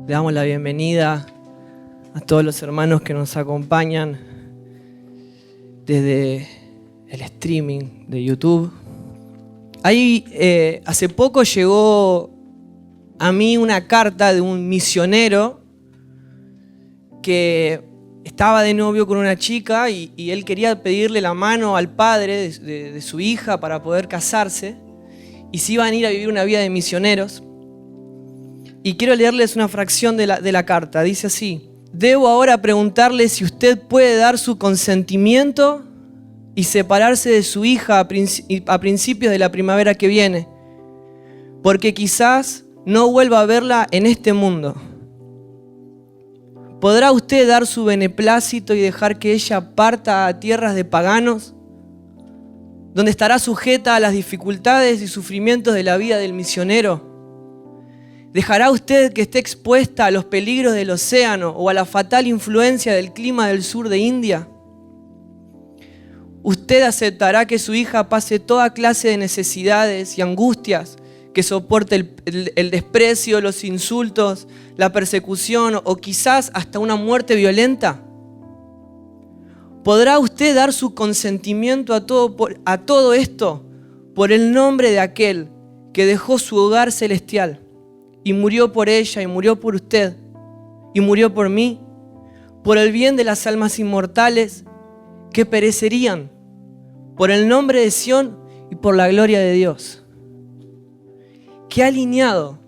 Le damos la bienvenida a todos los hermanos que nos acompañan desde el streaming de YouTube. Ahí hace poco llegó a mí una carta de un misionero que estaba de novio con una chica y él quería pedirle la mano al padre de su hija para poder casarse y se iban a ir a vivir una vida de misioneros. Y quiero leerles una fracción de la carta. Dice así: debo ahora preguntarle si usted puede dar su consentimiento y separarse de su hija a principios de la primavera que viene, porque quizás no vuelva a verla en este mundo. ¿Podrá usted dar su beneplácito y dejar que ella parta a tierras de paganos, donde estará sujeta a las dificultades y sufrimientos de la vida del misionero? ¿Dejará usted que esté expuesta a los peligros del océano o a la fatal influencia del clima del sur de India? ¿Usted aceptará que su hija pase toda clase de necesidades y angustias, que soporte el desprecio, los insultos, la persecución o quizás hasta una muerte violenta? ¿Podrá usted dar su consentimiento a todo esto por el nombre de aquel que dejó su hogar celestial y murió por ella y murió por usted y murió por mí, por el bien de las almas inmortales que perecerían, por el nombre de Sión y por la gloria de Dios? Qué alineado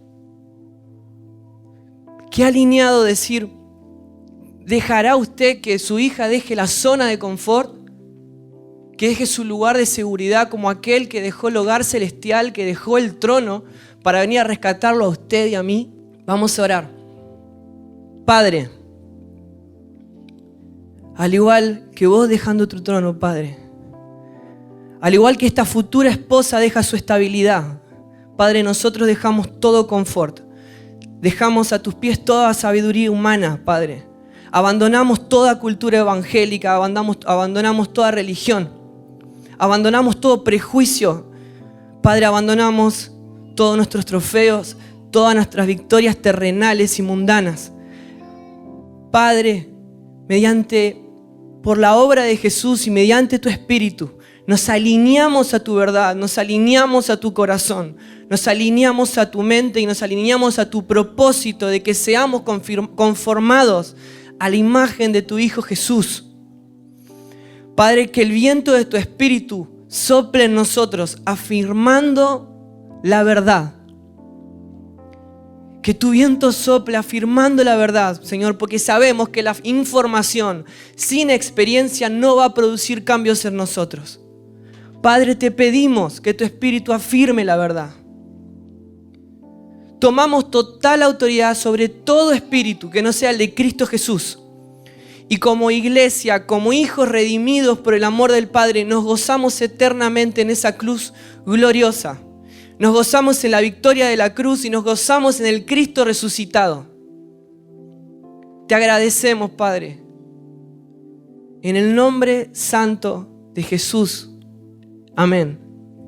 decir: ¿dejará usted que su hija deje la zona de confort? Que deje su lugar de seguridad como aquel que dejó el hogar celestial, que dejó el trono para venir a rescatarlo a usted y a mí. Vamos a orar. Padre, al igual que vos dejando tu trono, Padre, al igual que esta futura esposa deja su estabilidad, Padre, nosotros dejamos todo confort. Dejamos a tus pies toda sabiduría humana, Padre. Abandonamos toda cultura evangélica, abandonamos toda religión. Abandonamos todo prejuicio. Padre, abandonamos todos nuestros trofeos, todas nuestras victorias terrenales y mundanas. Padre, por la obra de Jesús y mediante tu Espíritu, nos alineamos a tu verdad, nos alineamos a tu corazón, nos alineamos a tu mente y nos alineamos a tu propósito de que seamos conformados a la imagen de tu Hijo Jesús. Padre, que el viento de tu Espíritu sople en nosotros, afirmando la verdad. Que tu viento sople afirmando la verdad, Señor, porque sabemos que la información sin experiencia no va a producir cambios en nosotros. Padre, te pedimos que tu Espíritu afirme la verdad. Tomamos total autoridad sobre todo espíritu que no sea el de Cristo Jesús. Y como iglesia, como hijos redimidos por el amor del Padre, nos gozamos eternamente en esa cruz gloriosa. Nos gozamos en la victoria de la cruz y nos gozamos en el Cristo resucitado. Te agradecemos, Padre, en el nombre santo de Jesús. Amén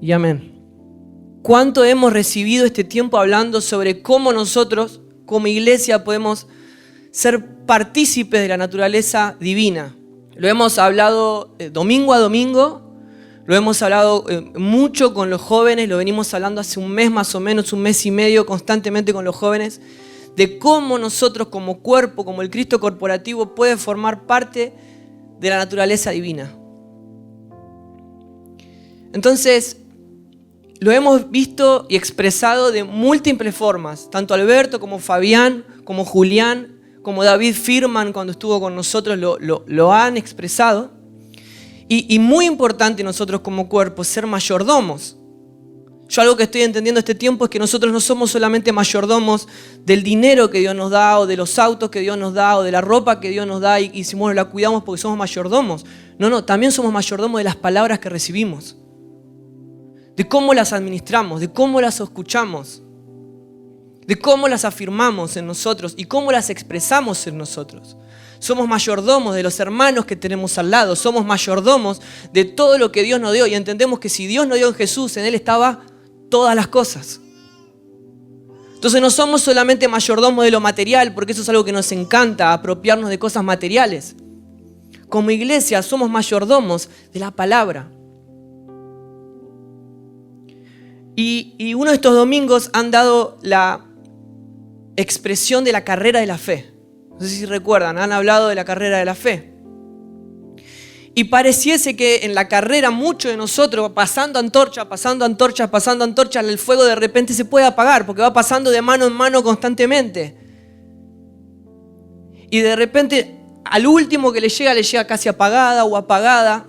y amén. ¿Cuánto hemos recibido este tiempo hablando sobre cómo nosotros, como iglesia, podemos ser partícipes de la naturaleza divina? Lo hemos hablado domingo a domingo, lo hemos hablado mucho con los jóvenes, lo venimos hablando hace un mes más o menos, un mes y medio constantemente con los jóvenes, de cómo nosotros como cuerpo, como el Cristo corporativo, puede formar parte de la naturaleza divina. Entonces, lo hemos visto y expresado de múltiples formas, tanto Alberto como Fabián, como Julián, como David Firman cuando estuvo con nosotros lo han expresado. Y muy importante nosotros como cuerpo, ser mayordomos. Yo algo que estoy entendiendo este tiempo es que nosotros no somos solamente mayordomos del dinero que Dios nos da, o de los autos que Dios nos da, o de la ropa que Dios nos da, y si bueno, la cuidamos porque somos mayordomos. No, también somos mayordomos de las palabras que recibimos, de cómo las administramos, de cómo las escuchamos, de cómo las afirmamos en nosotros y cómo las expresamos en nosotros. Somos mayordomos de los hermanos que tenemos al lado, somos mayordomos de todo lo que Dios nos dio, y entendemos que si Dios nos dio en Jesús, en Él estaba todas las cosas. Entonces no somos solamente mayordomos de lo material, porque eso es algo que nos encanta, apropiarnos de cosas materiales. Como iglesia somos mayordomos de la palabra. Y uno de estos domingos han dado la expresión de la carrera de la fe. No sé si recuerdan, han hablado de la carrera de la fe. Y pareciese que en la carrera muchos de nosotros, pasando antorcha, el fuego de repente se puede apagar porque va pasando de mano en mano constantemente. Y de repente al último que le llega casi apagada o apagada.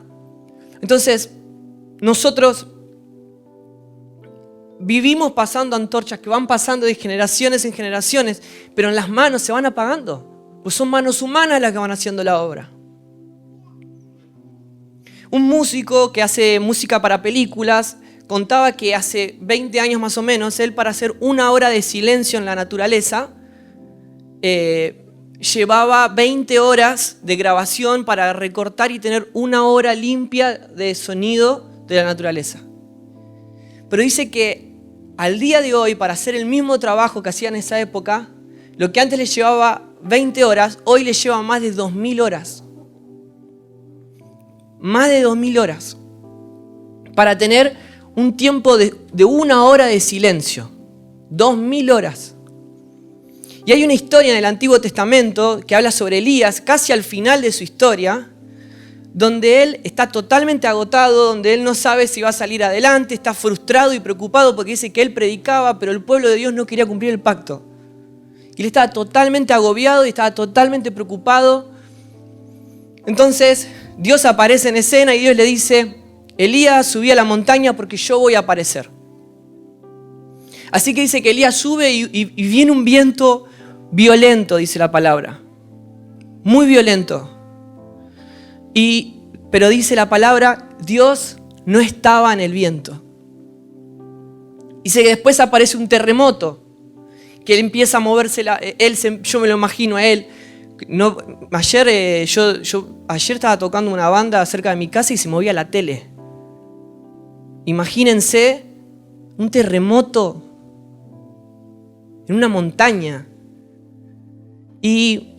Entonces nosotros vivimos pasando antorchas que van pasando de generaciones en generaciones, pero en las manos se van apagando, pues son manos humanas las que van haciendo la obra. Un músico que hace música para películas contaba que hace 20 años más o menos, él para hacer 1 hora de silencio en la naturaleza, llevaba 20 horas de grabación para recortar y tener 1 hora limpia de sonido de la naturaleza. Pero dice que al día de hoy, para hacer el mismo trabajo que hacía en esa época, lo que antes le llevaba 20 horas, hoy le lleva más de 2000 horas. Más de 2000 horas. Para tener un tiempo de 1 hora de silencio. 2000 horas. Y hay una historia en el Antiguo Testamento que habla sobre Elías, casi al final de su historia, donde él está totalmente agotado, donde él no sabe si va a salir adelante, está frustrado y preocupado porque dice que él predicaba, pero el pueblo de Dios no quería cumplir el pacto. Y él estaba totalmente agobiado y estaba totalmente preocupado. Entonces Dios aparece en escena y Dios le dice: Elías, subí a la montaña porque yo voy a aparecer. Así que dice que Elías sube y viene un viento violento, dice la palabra. Muy violento. Pero dice la palabra, Dios no estaba en el viento. Dice que después aparece un terremoto, que él empieza a moverse, yo me lo imagino a él. No, ayer estaba tocando una banda cerca de mi casa y se movía la tele. Imagínense un terremoto en una montaña. Y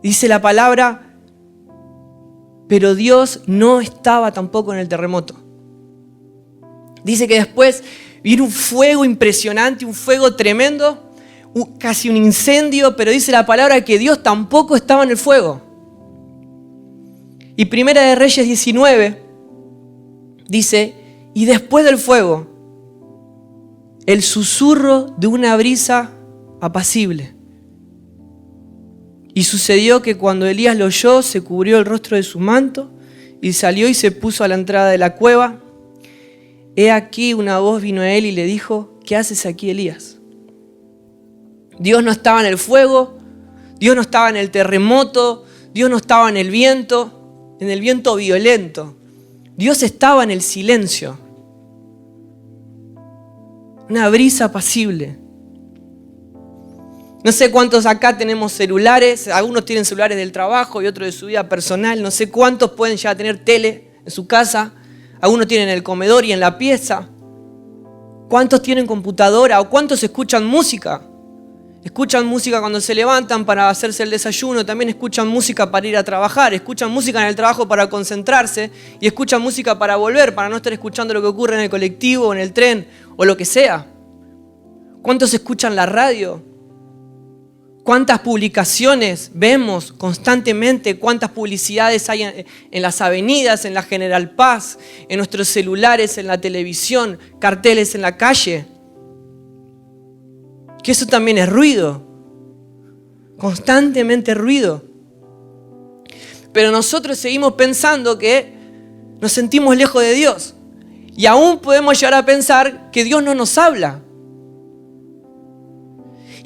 dice la palabra, pero Dios no estaba tampoco en el terremoto. Dice que después vino un fuego impresionante, un fuego tremendo, casi un incendio, pero dice la palabra que Dios tampoco estaba en el fuego. Y Primera de Reyes 19 dice, y después del fuego, el susurro de una brisa apacible. Y sucedió que cuando Elías lo oyó, se cubrió el rostro de su manto y salió y se puso a la entrada de la cueva. He aquí una voz vino a él y le dijo, ¿qué haces aquí, Elías? Dios no estaba en el fuego, Dios no estaba en el terremoto, Dios no estaba en el viento violento. Dios estaba en el silencio. Una brisa apacible. No sé cuántos acá tenemos celulares, algunos tienen celulares del trabajo y otros de su vida personal. No sé cuántos pueden ya tener tele en su casa. Algunos tienen el comedor y en la pieza. ¿Cuántos tienen computadora o cuántos escuchan música? Escuchan música cuando se levantan para hacerse el desayuno, también escuchan música para ir a trabajar, escuchan música en el trabajo para concentrarse y escuchan música para volver, para no estar escuchando lo que ocurre en el colectivo, en el tren o lo que sea. ¿Cuántos escuchan la radio? ¿Cuántas publicaciones vemos constantemente? ¿Cuántas publicidades hay en las avenidas, en la General Paz, en nuestros celulares, en la televisión, carteles en la calle? Que eso también es ruido. Constantemente ruido. Pero nosotros seguimos pensando que nos sentimos lejos de Dios. Y aún podemos llegar a pensar que Dios no nos habla.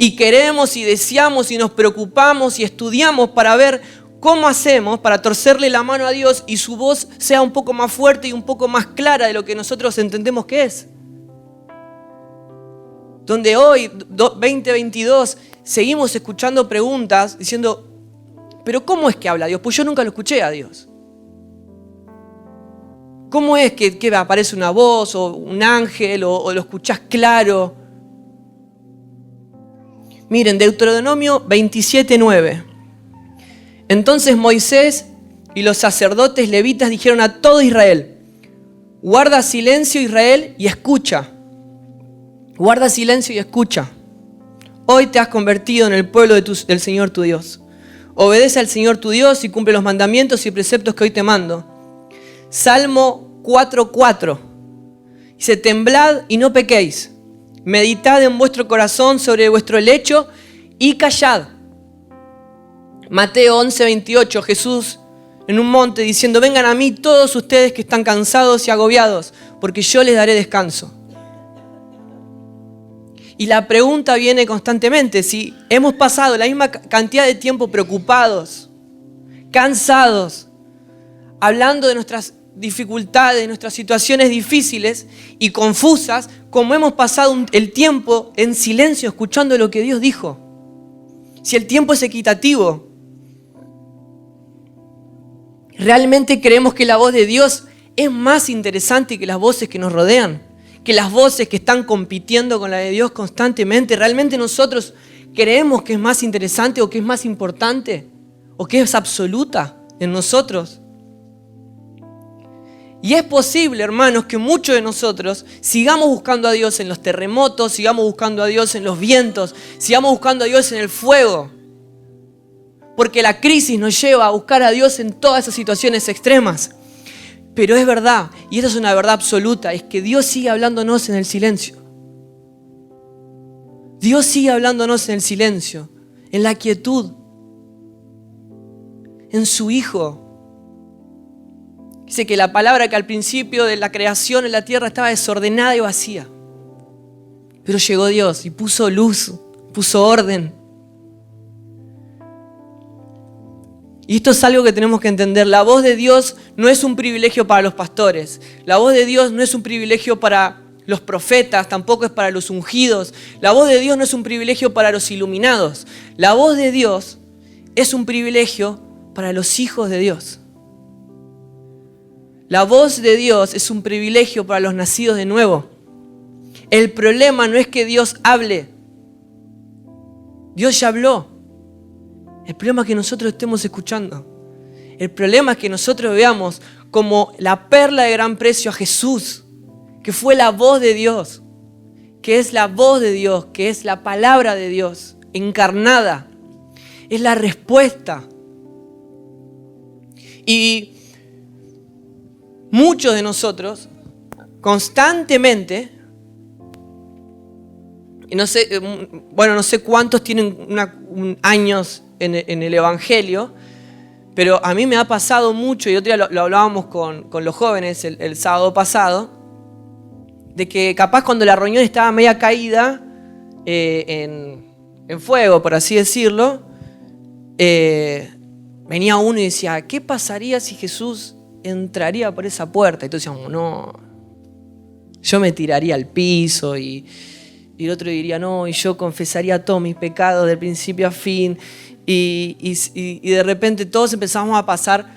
Y queremos y deseamos y nos preocupamos y estudiamos para ver cómo hacemos para torcerle la mano a Dios y su voz sea un poco más fuerte y un poco más clara de lo que nosotros entendemos que es. Donde hoy, 2022, seguimos escuchando preguntas diciendo, ¿pero cómo es que habla Dios? Pues yo nunca lo escuché a Dios. ¿Cómo es que aparece una voz o un ángel o lo escuchás claro? Miren, Deuteronomio 27:9. Entonces Moisés y los sacerdotes levitas dijeron a todo Israel: guarda silencio, Israel, y escucha. Guarda silencio y escucha. Hoy te has convertido en el pueblo del Señor tu Dios. Obedece al Señor tu Dios y cumple los mandamientos y preceptos que hoy te mando. Salmo 4:4. Dice: temblad y no pequéis. Meditad en vuestro corazón sobre vuestro lecho y callad. Mateo 11:28. Jesús en un monte diciendo: vengan a mí todos ustedes que están cansados y agobiados, porque yo les daré descanso. Y la pregunta viene constantemente: si hemos pasado la misma cantidad de tiempo preocupados, cansados, hablando de nuestras dificultades, de nuestras situaciones difíciles y confusas, como hemos pasado el tiempo en silencio escuchando lo que Dios dijo. Si el tiempo es equitativo, ¿realmente creemos que la voz de Dios es más interesante que las voces que nos rodean? Que las voces que están compitiendo con la de Dios constantemente. ¿Realmente nosotros creemos que es más interesante o que es más importante o que es absoluta en nosotros? Y es posible, hermanos, que muchos de nosotros sigamos buscando a Dios en los terremotos, sigamos buscando a Dios en los vientos, sigamos buscando a Dios en el fuego. Porque la crisis nos lleva a buscar a Dios en todas esas situaciones extremas. Pero es verdad, y esta es una verdad absoluta, es que Dios sigue hablándonos en el silencio. Dios sigue hablándonos en el silencio, en la quietud, en su Hijo. Dice que la palabra que al principio de la creación en la tierra estaba desordenada y vacía. Pero llegó Dios y puso luz, puso orden. Y esto es algo que tenemos que entender. La voz de Dios no es un privilegio para los pastores. La voz de Dios no es un privilegio para los profetas, tampoco es para los ungidos. La voz de Dios no es un privilegio para los iluminados. La voz de Dios es un privilegio para los hijos de Dios. La voz de Dios es un privilegio para los nacidos de nuevo. El problema no es que Dios hable. Dios ya habló. El problema es que nosotros estemos escuchando. El problema es que nosotros veamos como la perla de gran precio a Jesús, que fue la voz de Dios, que es la voz de Dios, que es la palabra de Dios encarnada. Es la respuesta. Y muchos de nosotros constantemente, y no sé cuántos tienen años en el Evangelio, pero a mí me ha pasado mucho, y otro día lo hablábamos con los jóvenes el sábado pasado, de que capaz cuando la reunión estaba media caída en fuego, por así decirlo, venía uno y decía: ¿qué pasaría si Jesús entraría por esa puerta? Y todos decíamos: no, yo me tiraría al piso, y el otro diría: no, y yo confesaría todos mis pecados de principio a fin. Y de repente todos empezamos a pasar,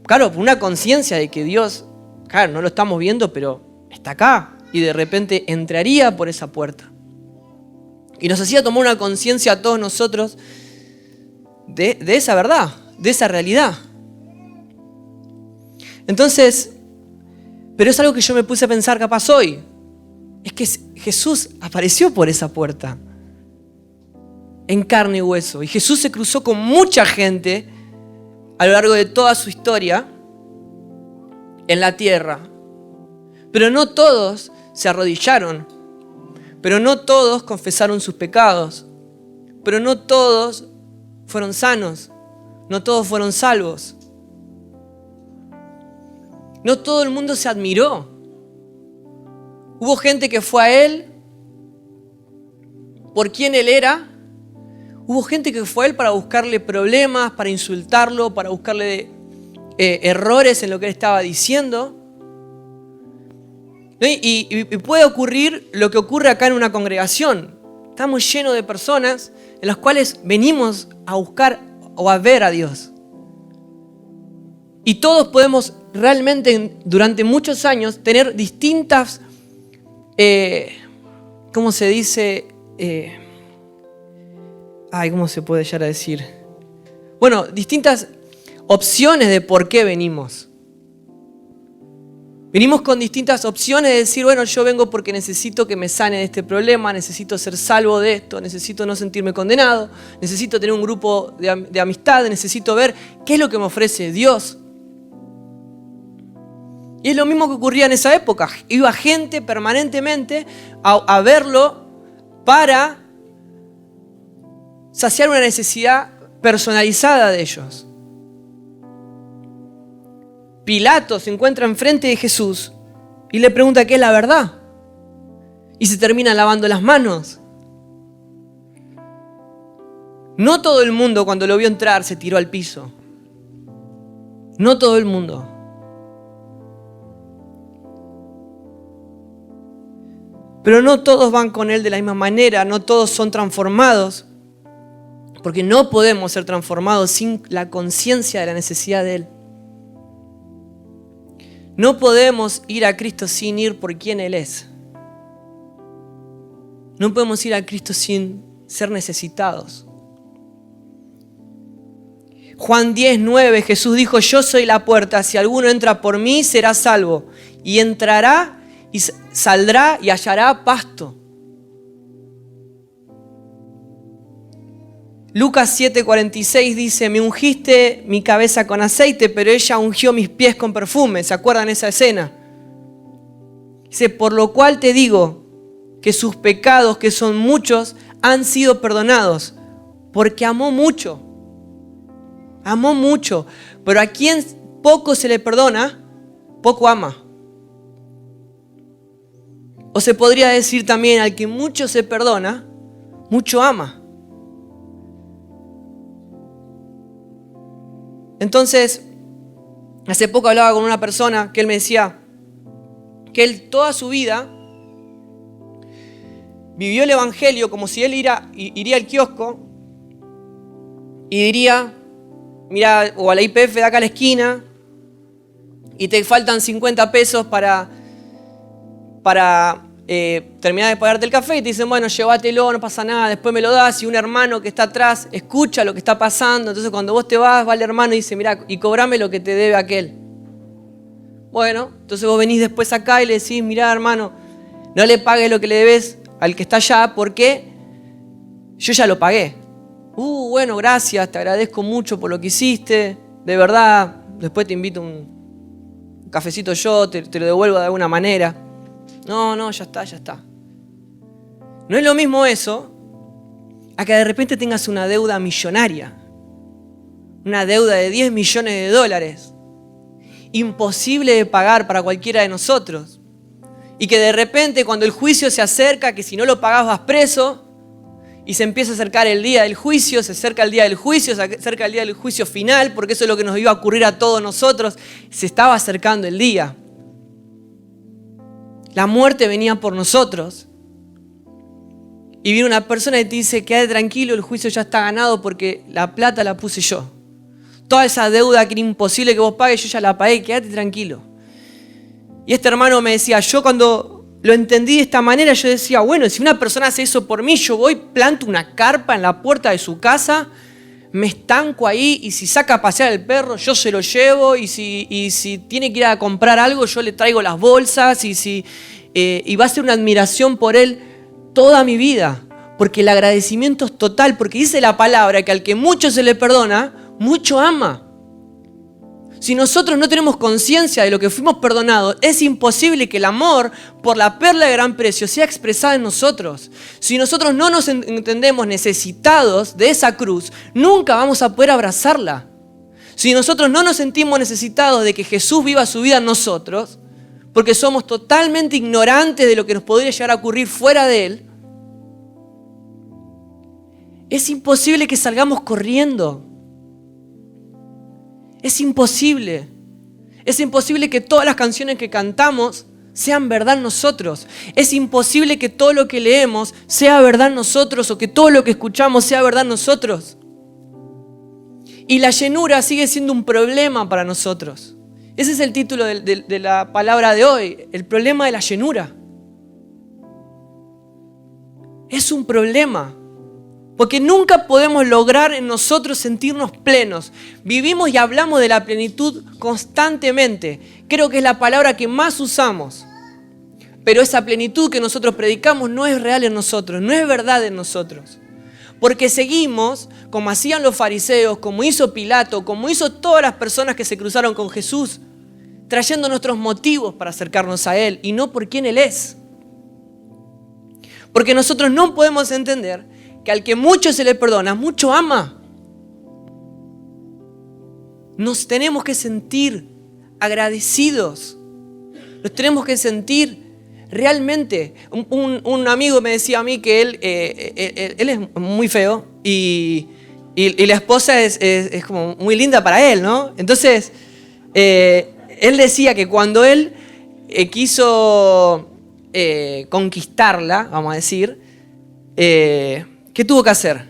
claro, por una conciencia de que Dios, claro, no lo estamos viendo, pero está acá. Y de repente entraría por esa puerta. Y nos hacía tomar una conciencia a todos nosotros de esa verdad, de esa realidad. Entonces, pero es algo que yo me puse a pensar capaz hoy. Es que Jesús apareció por esa puerta, en carne y hueso. Y Jesús se cruzó con mucha gente a lo largo de toda su historia en la tierra. Pero no todos se arrodillaron. Pero no todos confesaron sus pecados. Pero no todos fueron sanos. No todos fueron salvos. No todo el mundo se admiró. Hubo gente que fue a Él por quien Él era. Hubo gente que fue a Él para buscarle problemas, para insultarlo, para buscarle errores en lo que Él estaba diciendo. Y puede ocurrir lo que ocurre acá en una congregación. Estamos llenos de personas en las cuales venimos a buscar o a ver a Dios. Y todos podemos realmente durante muchos años tener distintas, ¿cómo se dice? ¿cómo se puede llegar a decir? Bueno, distintas opciones de por qué venimos. Venimos con distintas opciones de decir, bueno, yo vengo porque necesito que me sane de este problema, necesito ser salvo de esto, necesito no sentirme condenado, necesito tener un grupo de amistad, necesito ver qué es lo que me ofrece Dios. Y es lo mismo que ocurría en esa época. Iba gente permanentemente a verlo para saciar una necesidad personalizada de ellos. Pilato se encuentra enfrente de Jesús y le pregunta qué es la verdad. Y se termina lavando las manos. No todo el mundo cuando lo vio entrar se tiró al piso. No todo el mundo. Pero no todos van con él de la misma manera, no todos son transformados. Porque no podemos ser transformados sin la conciencia de la necesidad de él. No podemos ir a Cristo sin ir por quien Él es. No podemos ir a Cristo sin ser necesitados. Juan 10:9, Jesús dijo, yo soy la puerta, si alguno entra por mí será salvo. Y entrará y saldrá y hallará pasto. Lucas 7:46 dice, me ungiste mi cabeza con aceite, pero ella ungió mis pies con perfume. ¿Se acuerdan esa escena? Dice, por lo cual te digo que sus pecados, que son muchos, han sido perdonados, porque amó mucho. Amó mucho. Pero a quien poco se le perdona, poco ama. O se podría decir también, al que mucho se perdona, mucho ama. Entonces, hace poco hablaba con una persona que él me decía que él toda su vida vivió el evangelio como si él iría al kiosco y diría, mira, o a la YPF de acá a la esquina y te faltan 50 pesos para terminar de pagarte el café y te dicen, bueno, llévatelo, no pasa nada, después me lo das, y un hermano que está atrás escucha lo que está pasando, entonces cuando vos te vas, va el hermano y dice, mira, y cobrame lo que te debe aquel. Bueno, entonces vos venís después acá y le decís, mira, hermano, no le pagues lo que le debes al que está allá porque yo ya lo pagué. Bueno, gracias, te agradezco mucho por lo que hiciste, de verdad, después te invito un cafecito yo, te lo devuelvo de alguna manera. No, ya está. No es lo mismo eso a que de repente tengas una deuda millonaria. Una deuda de $10 millones. Imposible de pagar para cualquiera de nosotros. Y que de repente cuando el juicio se acerca, que si no lo pagás vas preso, y se empieza a acercar el día del juicio, se acerca el día del juicio, se acerca el día del juicio final, porque eso es lo que nos iba a ocurrir a todos nosotros. Se estaba acercando el día. La muerte venía por nosotros. Y viene una persona y te dice, quédate tranquilo, el juicio ya está ganado porque la plata la puse yo. Toda esa deuda que era imposible que vos pagues, yo ya la pagué, quédate tranquilo. Y este hermano me decía, yo cuando lo entendí de esta manera, yo decía, bueno, si una persona hace eso por mí, yo voy, planto una carpa en la puerta de su casa, me estanco ahí y si saca a pasear el perro, yo se lo llevo y si tiene que ir a comprar algo, yo le traigo las bolsas y va a ser una admiración por él toda mi vida. Porque el agradecimiento es total, porque dice la palabra que al que mucho se le perdona, mucho ama. Si nosotros no tenemos conciencia de lo que fuimos perdonados, es imposible que el amor por la perla de gran precio sea expresada en nosotros. Si nosotros no nos entendemos necesitados de esa cruz, nunca vamos a poder abrazarla. Si nosotros no nos sentimos necesitados de que Jesús viva su vida en nosotros, porque somos totalmente ignorantes de lo que nos podría llegar a ocurrir fuera de Él, es imposible que salgamos corriendo. Es imposible. Es imposible que todas las canciones que cantamos sean verdad en nosotros. Es imposible que todo lo que leemos sea verdad en nosotros o que todo lo que escuchamos sea verdad en nosotros. Y la llenura sigue siendo un problema para nosotros. Ese es el título de la palabra de hoy, el problema de la llenura. Es un problema. Porque nunca podemos lograr en nosotros sentirnos plenos. Vivimos y hablamos de la plenitud constantemente. Creo que es la palabra que más usamos. Pero esa plenitud que nosotros predicamos no es real en nosotros, no es verdad en nosotros. Porque seguimos, como hacían los fariseos, como hizo Pilato, como hizo todas las personas que se cruzaron con Jesús, trayendo nuestros motivos para acercarnos a Él y no por quién Él es. Porque nosotros no podemos entender que al que mucho se le perdona, mucho ama. Nos tenemos que sentir agradecidos. Nos tenemos que sentir realmente. Un amigo me decía a mí que él es muy feo y la esposa es como muy linda para él, ¿no? Entonces, él decía que cuando él quiso conquistarla, vamos a decir, ¿qué tuvo que hacer?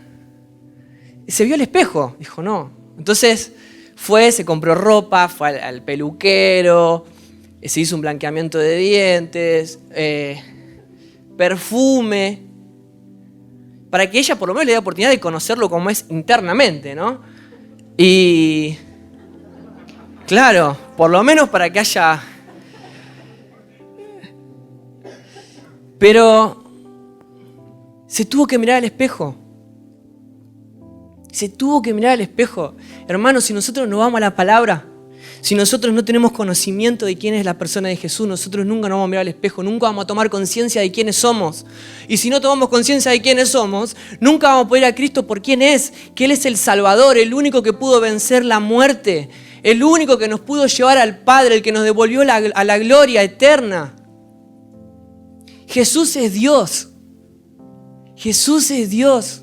Se vio al espejo, dijo no. Entonces se compró ropa, fue al peluquero, se hizo un blanqueamiento de dientes, perfume, para que ella por lo menos le dé la oportunidad de conocerlo como es internamente, ¿no? Y claro, por lo menos para que haya... Pero se tuvo que mirar al espejo. Se tuvo que mirar al espejo. Hermanos, si nosotros no vamos a la palabra, si nosotros no tenemos conocimiento de quién es la persona de Jesús, nosotros nunca nos vamos a mirar al espejo, nunca vamos a tomar conciencia de quiénes somos. Y si no tomamos conciencia de quiénes somos, nunca vamos a poder ir a Cristo por quién es, que Él es el Salvador, el único que pudo vencer la muerte, el único que nos pudo llevar al Padre, el que nos devolvió a la gloria eterna. Jesús es Dios. Jesús es Dios.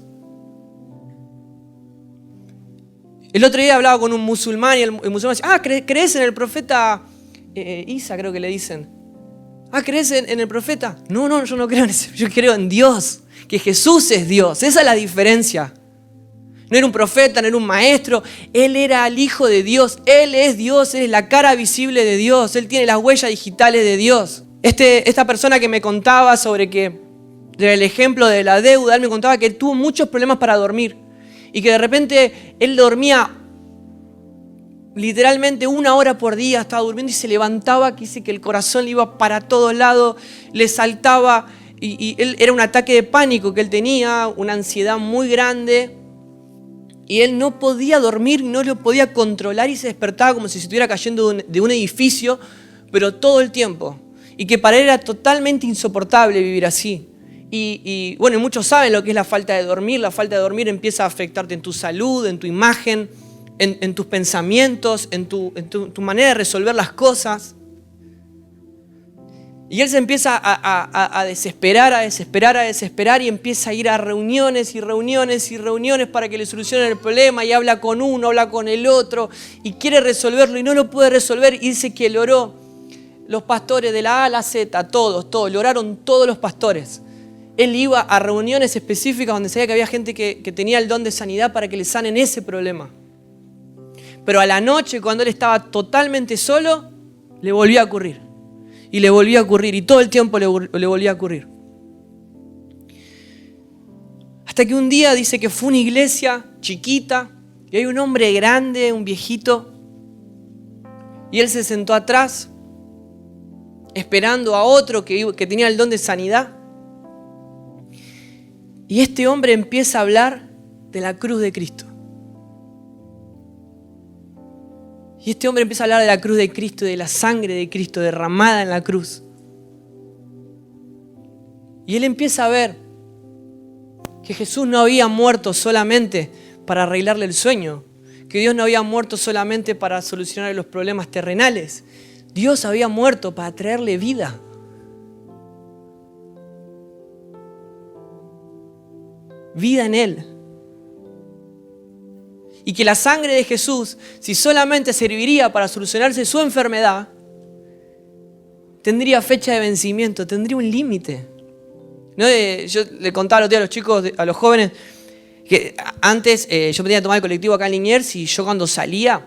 El otro día hablaba con un musulmán y el musulmán decía, ¿crees en el profeta Isa, creo que le dicen? ¿Crees en el profeta? No, yo no creo en ese, yo creo en Dios, que Jesús es Dios. Esa es la diferencia. No era un profeta, no era un maestro, Él era el Hijo de Dios, Él es Dios, Él es la cara visible de Dios, Él tiene las huellas digitales de Dios. Esta persona que me contaba sobre el ejemplo de la deuda, él me contaba que él tuvo muchos problemas para dormir y que de repente él dormía literalmente 1 hora por día, estaba durmiendo y se levantaba, que dice que el corazón le iba para todos lados, le saltaba y él era un ataque de pánico que él tenía, una ansiedad muy grande y él no podía dormir, no lo podía controlar y se despertaba como si se estuviera cayendo de un edificio, pero todo el tiempo. Y que para él era totalmente insoportable vivir así. Y bueno, muchos saben lo que es la falta de dormir. La falta de dormir empieza a afectarte en tu salud, en tu imagen, en tus pensamientos, en tu manera de resolver las cosas. Y él se empieza a desesperar y empieza a ir a reuniones y reuniones y reuniones para que le solucionen el problema y habla con uno, habla con el otro y quiere resolverlo y no lo puede resolver y dice que le oró. Los pastores de la A a la Z, todos, le oraron todos los pastores. Él iba a reuniones específicas donde sabía que había gente que tenía el don de sanidad para que le sanen ese problema. Pero a la noche, cuando él estaba totalmente solo, le volvía a ocurrir. Y le volvía a ocurrir, y todo el tiempo le volvía a ocurrir. Hasta que un día dice que fue una iglesia chiquita, y hay un hombre grande, un viejito, y él se sentó atrás, esperando a otro que tenía el don de sanidad. Y este hombre empieza a hablar de la cruz de Cristo. Y este hombre empieza a hablar de la cruz de Cristo, de la sangre de Cristo derramada en la cruz. Y él empieza a ver que Jesús no había muerto solamente para arreglarle el sueño, que Dios no había muerto solamente para solucionar los problemas terrenales. Dios había muerto para traerle vida. Vida en Él. Y que la sangre de Jesús, si solamente serviría para solucionarse su enfermedad, tendría fecha de vencimiento, tendría un límite. ¿No? Yo le contaba el otro día a los chicos, a los jóvenes, que antes yo tenía que tomar el colectivo acá en Liniers y yo cuando salía,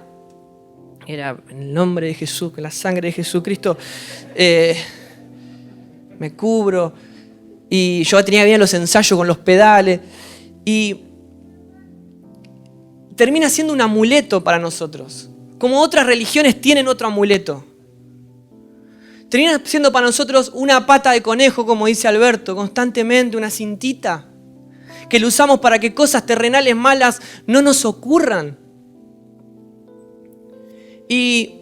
era en el nombre de Jesús, con la sangre de Jesucristo, me cubro. Y yo tenía bien los ensayos con los pedales. Y termina siendo un amuleto para nosotros. Como otras religiones tienen otro amuleto. Termina siendo para nosotros una pata de conejo, como dice Alberto, constantemente una cintita que lo usamos para que cosas terrenales malas no nos ocurran. Y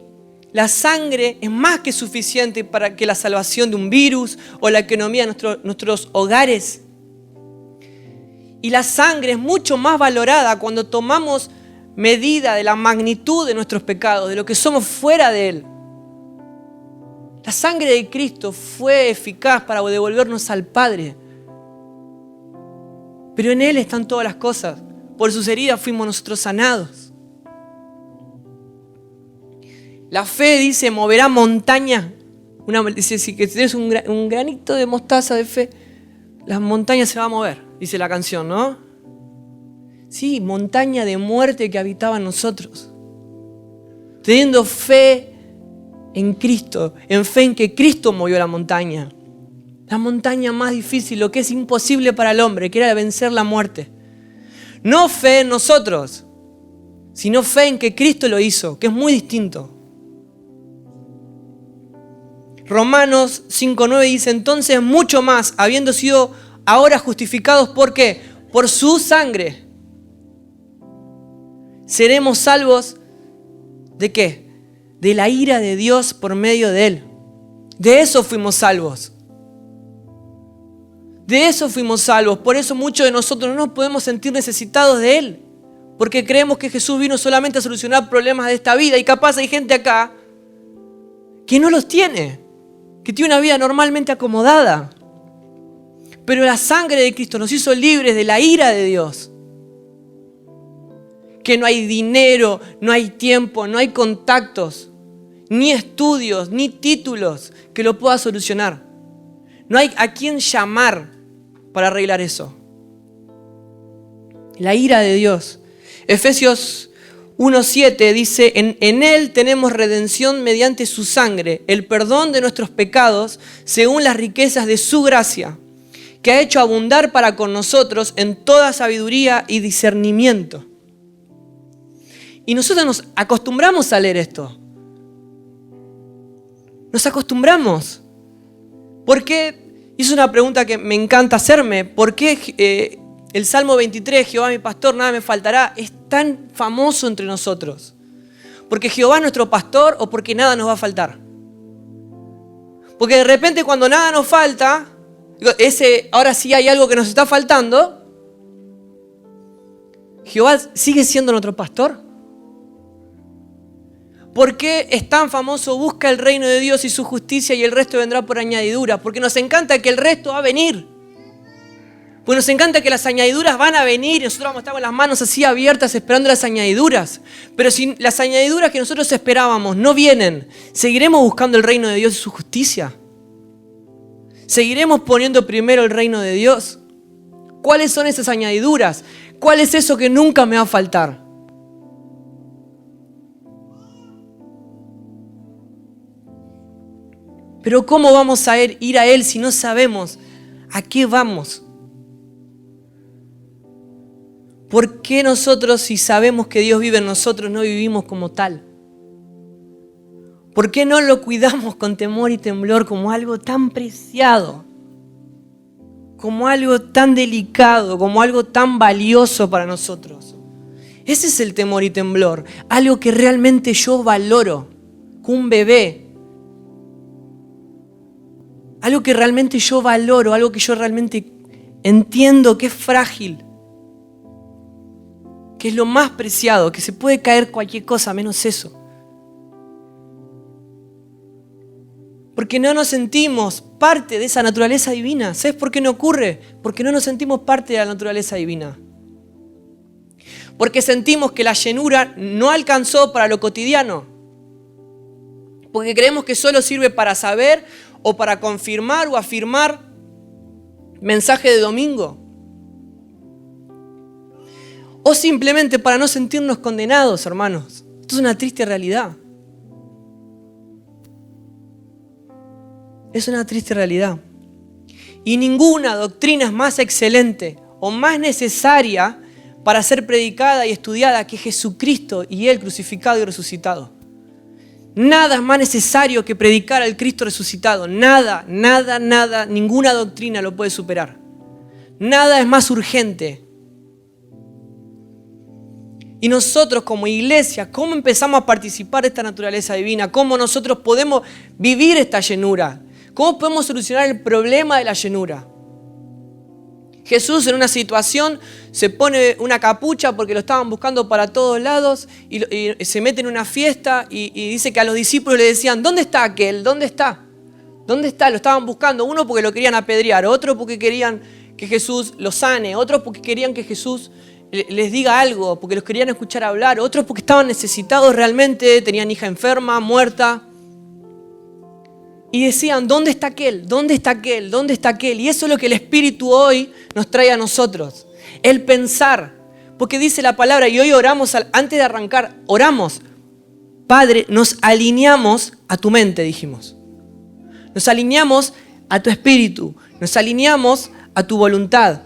la sangre es más que suficiente para que la salvación de un virus o la economía de nuestros hogares. Y la sangre es mucho más valorada cuando tomamos medida de la magnitud de nuestros pecados, de lo que somos fuera de Él. La sangre de Cristo fue eficaz para devolvernos al Padre. Pero en Él están todas las cosas. Por sus heridas fuimos nosotros sanados. La fe dice, moverá montañas. Dice, si tienes un granito de mostaza de fe, las montañas se van a mover, dice la canción, ¿no? Sí, montaña de muerte que habitaba en nosotros. Teniendo fe en Cristo, en fe en que Cristo movió la montaña más difícil, lo que es imposible para el hombre, que era vencer la muerte. No fe en nosotros, sino fe en que Cristo lo hizo, que es muy distinto. Romanos 5:9 dice, entonces mucho más, habiendo sido ahora justificados, ¿por qué? Por su sangre. Seremos salvos ¿de qué? De la ira de Dios por medio de Él. De eso fuimos salvos. De eso fuimos salvos. Por eso muchos de nosotros no nos podemos sentir necesitados de Él. Porque creemos que Jesús vino solamente a solucionar problemas de esta vida. Y capaz hay gente acá que no los tiene. Que tiene una vida normalmente acomodada. Pero la sangre de Cristo nos hizo libres de la ira de Dios. Que no hay dinero, no hay tiempo, no hay contactos, ni estudios, ni títulos que lo pueda solucionar. No hay a quién llamar para arreglar eso. La ira de Dios. Efesios 1:7 dice, en Él tenemos redención mediante su sangre, el perdón de nuestros pecados, según las riquezas de su gracia, que ha hecho abundar para con nosotros en toda sabiduría y discernimiento. Y nosotros nos acostumbramos a leer esto. Nos acostumbramos. ¿Por qué? Es una pregunta que me encanta hacerme. ¿Por qué el Salmo 23, Jehová mi pastor, nada me faltará, es tan famoso entre nosotros? ¿Porque Jehová es nuestro pastor o porque nada nos va a faltar? Porque de repente cuando nada nos falta, ahora sí hay algo que nos está faltando, ¿Jehová sigue siendo nuestro pastor? ¿Por qué es tan famoso? Busca el reino de Dios y su justicia y el resto vendrá por añadidura. Porque nos encanta que el resto va a venir. Porque nos encanta que las añadiduras van a venir y nosotros vamos a estar con las manos así abiertas esperando las añadiduras. Pero si las añadiduras que nosotros esperábamos no vienen, ¿seguiremos buscando el reino de Dios y su justicia? ¿Seguiremos poniendo primero el reino de Dios? ¿Cuáles son esas añadiduras? ¿Cuál es eso que nunca me va a faltar? Pero ¿cómo vamos a ir a Él si no sabemos a qué vamos? ¿Por qué nosotros, si sabemos que Dios vive en nosotros, no vivimos como tal? ¿Por qué no lo cuidamos con temor y temblor como algo tan preciado? Como algo tan delicado, como algo tan valioso para nosotros. Ese es el temor y temblor. Algo que realmente yo valoro, como un bebé. Algo que realmente yo valoro, algo que yo realmente entiendo que es frágil. Que es lo más preciado, que se puede caer cualquier cosa menos eso. Porque no nos sentimos parte de esa naturaleza divina. ¿Sabes por qué no ocurre? Porque no nos sentimos parte de la naturaleza divina. Porque sentimos que la llenura no alcanzó para lo cotidiano. Porque creemos que solo sirve para saber o para confirmar o afirmar mensaje de domingo. O simplemente para no sentirnos condenados, hermanos. Esto es una triste realidad. Es una triste realidad. Y ninguna doctrina es más excelente o más necesaria para ser predicada y estudiada que Jesucristo y Él crucificado y resucitado. Nada es más necesario que predicar al Cristo resucitado. Nada, nada, nada, ninguna doctrina lo puede superar. Nada es más urgente. Y nosotros como iglesia, ¿cómo empezamos a participar de esta naturaleza divina? ¿Cómo nosotros podemos vivir esta llenura? ¿Cómo podemos solucionar el problema de la llenura? Jesús en una situación se pone una capucha porque lo estaban buscando para todos lados y se mete en una fiesta y dice que a los discípulos le decían, ¿dónde está aquel? ¿Dónde está? ¿Dónde está? Lo estaban buscando, uno porque lo querían apedrear, otro porque querían que Jesús los sane, otros porque querían que Jesús les diga algo, porque los querían escuchar hablar, otros porque estaban necesitados realmente, tenían hija enferma, muerta. Y decían, ¿dónde está aquel? ¿Dónde está aquel? ¿Dónde está aquel? Y eso es lo que el Espíritu hoy nos trae a nosotros. El pensar. Porque dice la palabra, y hoy oramos, antes de arrancar, oramos. Padre, nos alineamos a tu mente, dijimos. Nos alineamos a tu espíritu. Nos alineamos a tu voluntad.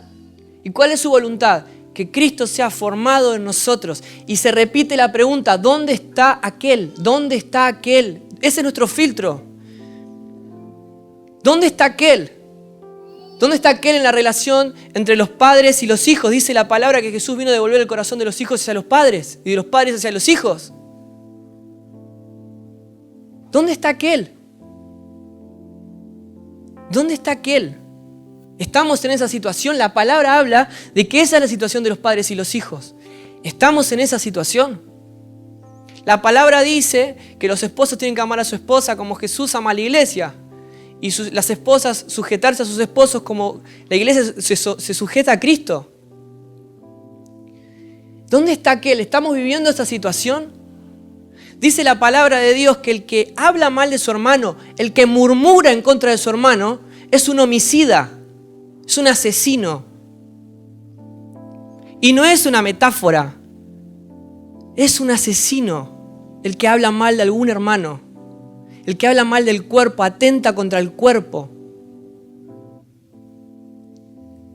¿Y cuál es su voluntad? Que Cristo sea formado en nosotros. Y se repite la pregunta, ¿dónde está aquel? ¿Dónde está aquel? Ese es nuestro filtro. ¿Dónde está aquel? ¿Dónde está aquel en la relación entre los padres y los hijos? Dice la palabra que Jesús vino a devolver el corazón de los hijos hacia los padres y de los padres hacia los hijos. ¿Dónde está aquel? ¿Dónde está aquel? Estamos en esa situación. La palabra habla de que esa es la situación de los padres y los hijos. Estamos en esa situación. La palabra dice que los esposos tienen que amar a su esposa como Jesús ama a la iglesia. Y las esposas sujetarse a sus esposos como la iglesia se sujeta a Cristo. ¿Dónde está aquel? ¿Estamos viviendo esta situación? Dice la palabra de Dios que el que habla mal de su hermano, el que murmura en contra de su hermano, es un homicida, es un asesino. Y no es una metáfora, es un asesino el que habla mal de algún hermano. El que habla mal del cuerpo, atenta contra el cuerpo.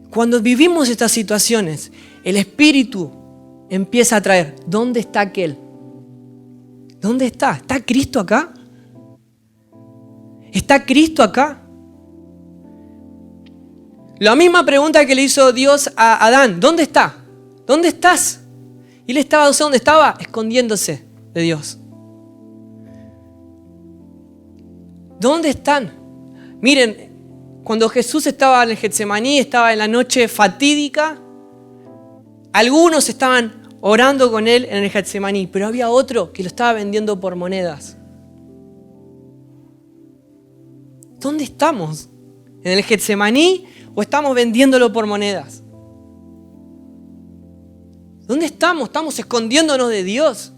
Cuando vivimos estas situaciones, el Espíritu empieza a traer, ¿dónde está aquel? ¿Dónde está? ¿Está Cristo acá? ¿Está Cristo acá? La misma pregunta que le hizo Dios a Adán, ¿dónde está? ¿Dónde estás? Y él estaba, ¿dónde estaba? Escondiéndose de Dios. ¿Dónde están? Miren, cuando Jesús estaba en el Getsemaní, estaba en la noche fatídica, algunos estaban orando con él en el Getsemaní, pero había otro que lo estaba vendiendo por monedas. ¿Dónde estamos? ¿En el Getsemaní o estamos vendiéndolo por monedas? ¿Dónde estamos? Estamos escondiéndonos de Dios.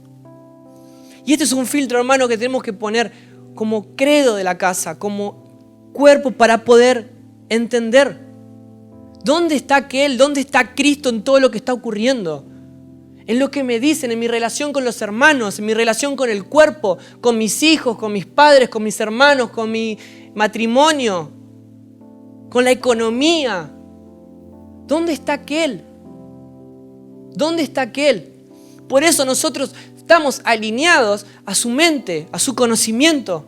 Y este es un filtro, hermano, que tenemos que poner como credo de la casa, como cuerpo para poder entender. ¿Dónde está aquel? ¿Dónde está Cristo en todo lo que está ocurriendo? En lo que me dicen, en mi relación con los hermanos, en mi relación con el cuerpo, con mis hijos, con mis padres, con mis hermanos, con mi matrimonio, con la economía. ¿Dónde está aquel? ¿Dónde está aquel? Por eso nosotros estamos alineados a su mente, a su conocimiento.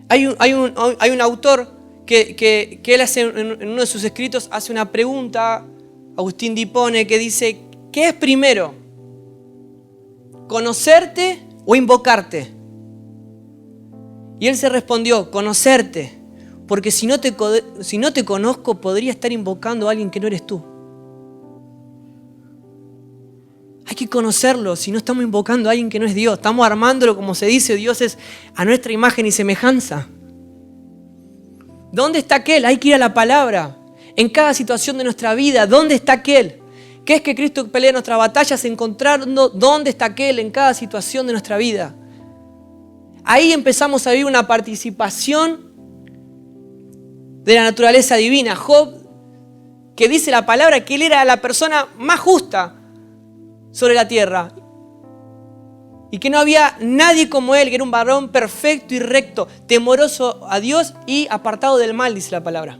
Hay un autor que él hace en uno de sus escritos, hace una pregunta, Agustín Dipone, que dice, ¿qué es primero? ¿Conocerte o invocarte? Y él se respondió, conocerte, porque si no te conozco, podría estar invocando a alguien que no eres tú. Hay que conocerlo, si no estamos invocando a alguien que no es Dios. Estamos armándolo, como se dice, Dios es a nuestra imagen y semejanza. ¿Dónde está aquel? Hay que ir a la palabra. En cada situación de nuestra vida, ¿dónde está aquel? ¿Qué es que Cristo pelea nuestras batallas? Encontrando dónde está aquel en cada situación de nuestra vida. Ahí empezamos a vivir una participación de la naturaleza divina. Job, que dice la palabra que él era la persona más justa sobre la tierra y que no había nadie como él, que era un varón perfecto y recto, temoroso a Dios y apartado del mal, dice la palabra.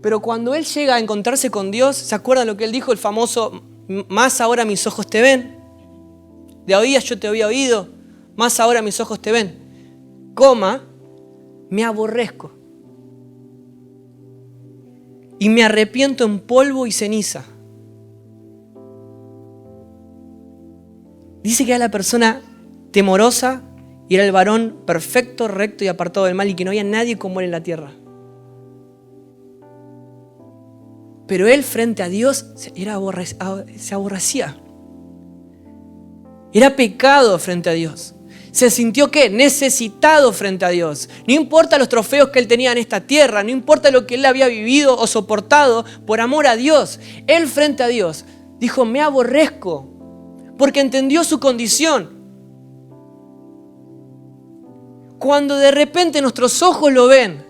Pero cuando él llega a encontrarse con Dios, ¿se acuerdan lo que él dijo? El famoso, más ahora mis ojos te ven. De oídas yo te había oído, más ahora mis ojos te ven. Me aborrezco. Y me arrepiento en polvo y ceniza. Dice que era la persona temorosa y era el varón perfecto, recto y apartado del mal y que no había nadie como él en la tierra. Pero él frente a Dios se aborrecía. Era pecado frente a Dios. Se sintió ¿qué? Necesitado frente a Dios. No importa los trofeos que él tenía en esta tierra, no importa lo que él había vivido o soportado por amor a Dios. Él frente a Dios dijo, me aborrezco, porque entendió su condición. Cuando de repente nuestros ojos lo ven,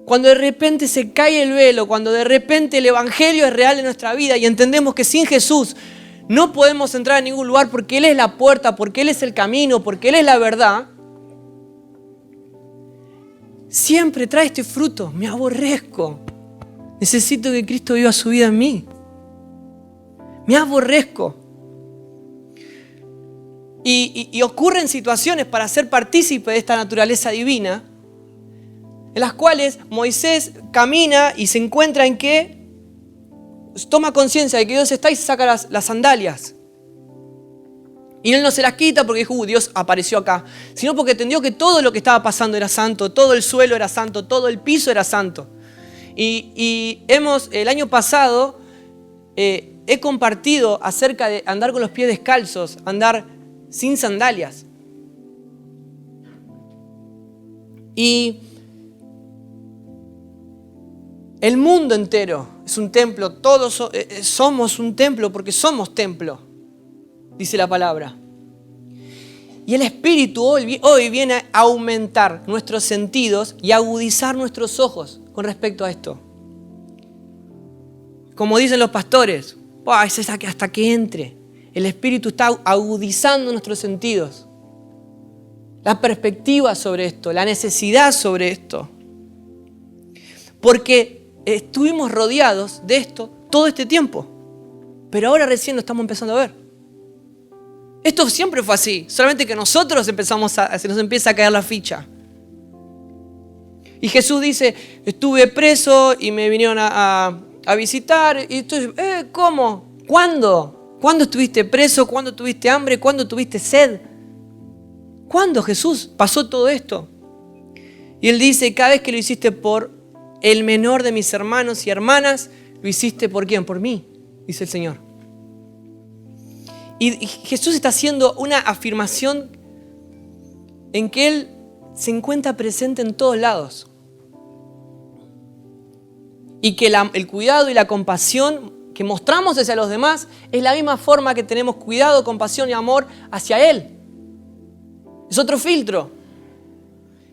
cuando de repente se cae el velo, cuando de repente el evangelio es real en nuestra vida y entendemos que sin Jesús no podemos entrar a ningún lugar porque Él es la puerta, porque Él es el camino, porque Él es la verdad, siempre trae este fruto. Me aborrezco. Necesito que Cristo viva su vida en mí. Me aborrezco. Y ocurren situaciones para ser partícipe de esta naturaleza divina, en las cuales Moisés camina y se encuentra en que toma conciencia de que Dios está y se saca las sandalias. Y él no se las quita porque dijo, Dios apareció acá, sino porque entendió que todo lo que estaba pasando era santo, todo el suelo era santo, todo el piso era santo. Y el año pasado he compartido acerca de andar con los pies descalzos, andar sin sandalias. Y el mundo entero es un templo, todos somos un templo porque somos templo, dice la palabra. Y el Espíritu hoy viene a aumentar nuestros sentidos y a agudizar nuestros ojos con respecto a esto. Como dicen los pastores, es hasta que entre. El Espíritu está agudizando nuestros sentidos, la perspectiva sobre esto, la necesidad sobre esto. Porque estuvimos rodeados de esto todo este tiempo, pero ahora recién lo estamos empezando a ver. Esto siempre fue así, solamente que nosotros se nos empieza a caer la ficha. Y Jesús dice, estuve preso y me vinieron a visitar. Y entonces, ¿cómo? ¿Cuándo? ¿Cuándo estuviste preso? ¿Cuándo tuviste hambre? ¿Cuándo tuviste sed? ¿Cuándo, Jesús, pasó todo esto? Y Él dice, cada vez que lo hiciste por el menor de mis hermanos y hermanas, lo hiciste ¿por quién? Por mí, dice el Señor. Y Jesús está haciendo una afirmación en que Él se encuentra presente en todos lados. Y que el cuidado y la compasión que mostramos hacia los demás es la misma forma que tenemos cuidado, compasión y amor hacia Él. Es otro filtro.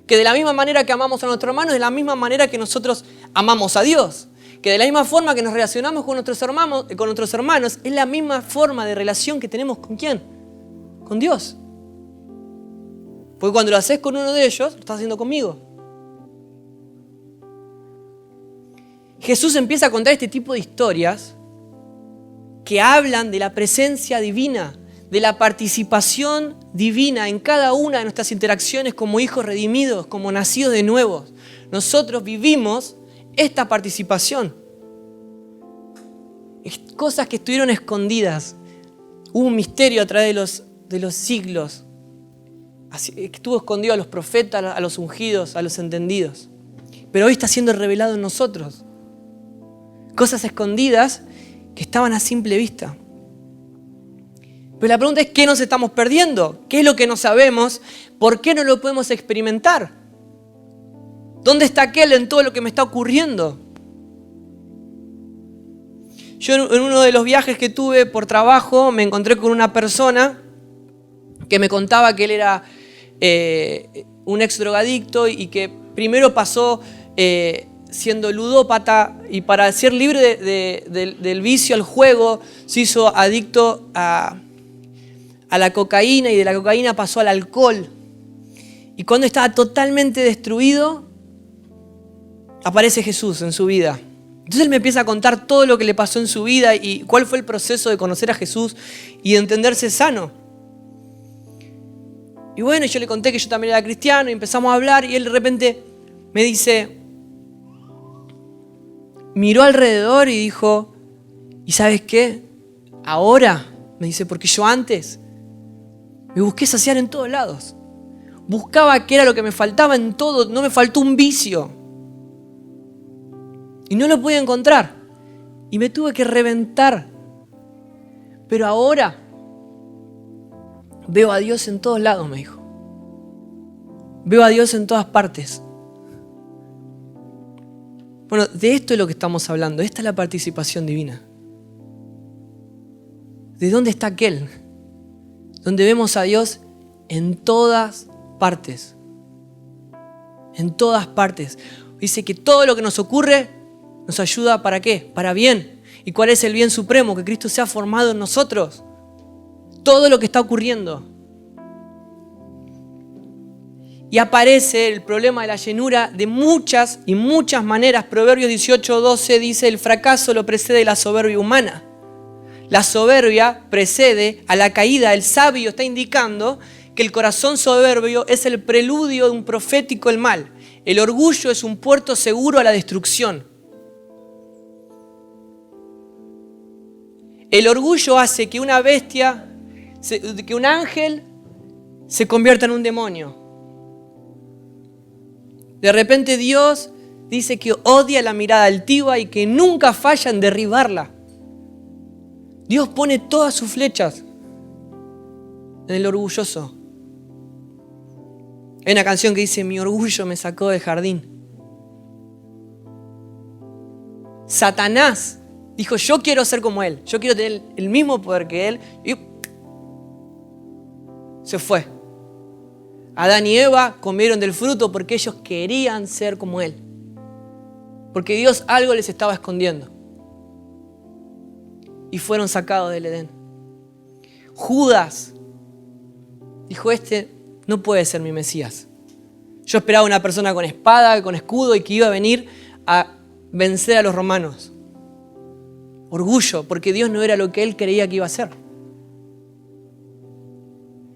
Que de la misma manera que amamos a nuestro hermano, es de la misma manera que nosotros amamos a Dios. Que de la misma forma que nos relacionamos con nuestros hermanos, es la misma forma de relación que tenemos ¿con quién? Con Dios. Porque cuando lo haces con uno de ellos, lo estás haciendo conmigo. Jesús empieza a contar este tipo de historias que hablan de la presencia divina, de la participación divina en cada una de nuestras interacciones como hijos redimidos, como nacidos de nuevo. Nosotros vivimos esta participación. Cosas que estuvieron escondidas. Hubo un misterio a través de los siglos. Estuvo escondido a los profetas, a los ungidos, a los entendidos. Pero hoy está siendo revelado en nosotros. Cosas escondidas que estaban a simple vista. Pero la pregunta es, ¿qué nos estamos perdiendo? ¿Qué es lo que no sabemos? ¿Por qué no lo podemos experimentar? ¿Dónde está aquel en todo lo que me está ocurriendo? Yo en uno de los viajes que tuve por trabajo me encontré con una persona que me contaba que él era un ex drogadicto y que primero pasó siendo ludópata y para ser libre del vicio al juego se hizo adicto a la cocaína y de la cocaína pasó al alcohol. Y cuando estaba totalmente destruido, aparece Jesús en su vida. Entonces él me empieza a contar todo lo que le pasó en su vida y cuál fue el proceso de conocer a Jesús y de entenderse sano. Y bueno, yo le conté que yo también era cristiano y empezamos a hablar y él de repente me dice, miró alrededor y dijo, ¿y sabes qué? Ahora, me dice, porque yo antes me busqué saciar en todos lados. Buscaba qué era lo que me faltaba en todo, no me faltó un vicio. Y no lo pude encontrar. Y me tuve que reventar. Pero ahora veo a Dios en todos lados, me dijo. Veo a Dios en todas partes. Bueno, de esto es lo que estamos hablando. Esta es la participación divina. ¿De dónde está aquel? Donde vemos a Dios en todas partes. En todas partes. Dice que todo lo que nos ocurre nos ayuda ¿para qué? Para bien. ¿Y cuál es el bien supremo? Que Cristo sea formado en nosotros. Todo lo que está ocurriendo. Y aparece el problema de la llenura de muchas y muchas maneras. Proverbios 18:12 dice, el fracaso lo precede la soberbia humana. La soberbia precede a la caída. El sabio está indicando que el corazón soberbio es el preludio de un profético el mal. El orgullo es un puerto seguro a la destrucción. El orgullo hace que una bestia, que un ángel se convierta en un demonio. De repente Dios dice que odia la mirada altiva y que nunca falla en derribarla. Dios pone todas sus flechas en el orgulloso. Hay una canción que dice, mi orgullo me sacó del jardín. Satanás dijo, yo quiero ser como él, yo quiero tener el mismo poder que él. Y se fue. Adán y Eva comieron del fruto porque ellos querían ser como él. Porque Dios algo les estaba escondiendo. Y fueron sacados del Edén. Judas dijo, este no puede ser mi Mesías. Yo esperaba una persona con espada, con escudo y que iba a venir a vencer a los romanos. Orgullo, porque Dios no era lo que él creía que iba a ser.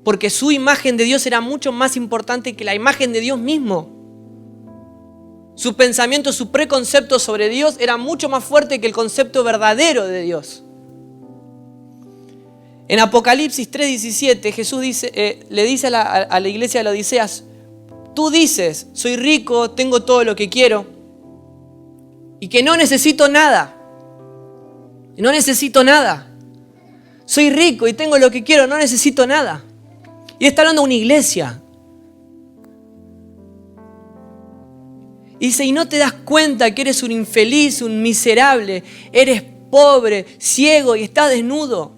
Porque su imagen de Dios era mucho más importante que la imagen de Dios mismo. Su pensamiento, su preconcepto sobre Dios era mucho más fuerte que el concepto verdadero de Dios. En Apocalipsis 3:17 Jesús le dice a la iglesia de la Odisea, tú dices, soy rico, tengo todo lo que quiero y que no necesito nada. No necesito nada. Soy rico y tengo lo que quiero, no necesito nada. Y está hablando de una iglesia. Y dice, y no te das cuenta que eres un infeliz, un miserable, eres pobre, ciego y estás desnudo.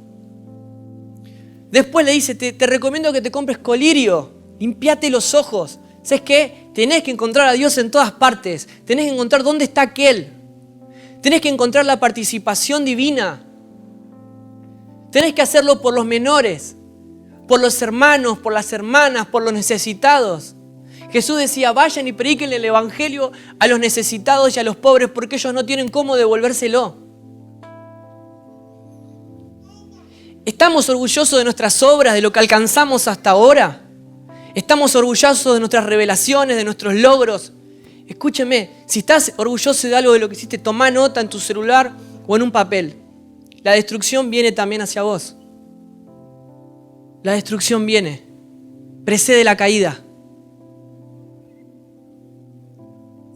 Después le dice, te recomiendo que te compres colirio, limpiate los ojos. ¿Sabes qué? Tenés que encontrar a Dios en todas partes. Tenés que encontrar dónde está aquel. Tenés que encontrar la participación divina. Tenés que hacerlo por los menores, por los hermanos, por las hermanas, por los necesitados. Jesús decía, vayan y prediquen el evangelio a los necesitados y a los pobres porque ellos no tienen cómo devolvérselo. ¿Estamos orgullosos de nuestras obras, de lo que alcanzamos hasta ahora? ¿Estamos orgullosos de nuestras revelaciones, de nuestros logros? Escúcheme, si estás orgulloso de algo de lo que hiciste, toma nota en tu celular o en un papel. La destrucción viene también hacia vos. La destrucción viene, precede la caída.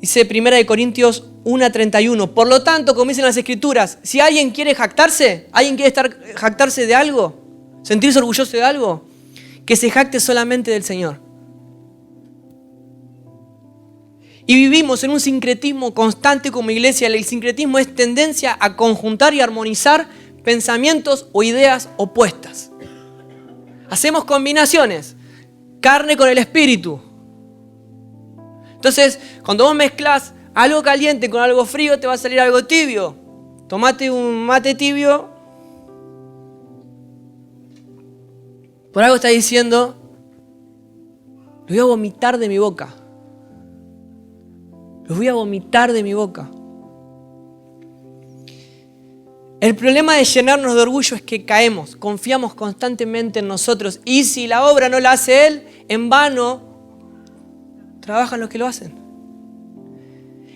Dice 1 Corintios 1:31. Por lo tanto, como dicen las Escrituras, si alguien quiere jactarse, alguien quiere jactarse de algo, sentirse orgulloso de algo, que se jacte solamente del Señor. Y vivimos en un sincretismo constante como iglesia. El sincretismo es tendencia a conjuntar y armonizar pensamientos o ideas opuestas. Hacemos combinaciones, carne con el espíritu. Entonces, cuando vos mezclás algo caliente con algo frío, te va a salir algo tibio. Tomate un mate tibio. Por algo está diciendo, lo voy a vomitar de mi boca. Los voy a vomitar de mi boca. El problema de llenarnos de orgullo es que caemos, confiamos constantemente en nosotros. Y si la obra no la hace Él, en vano trabajan los que lo hacen.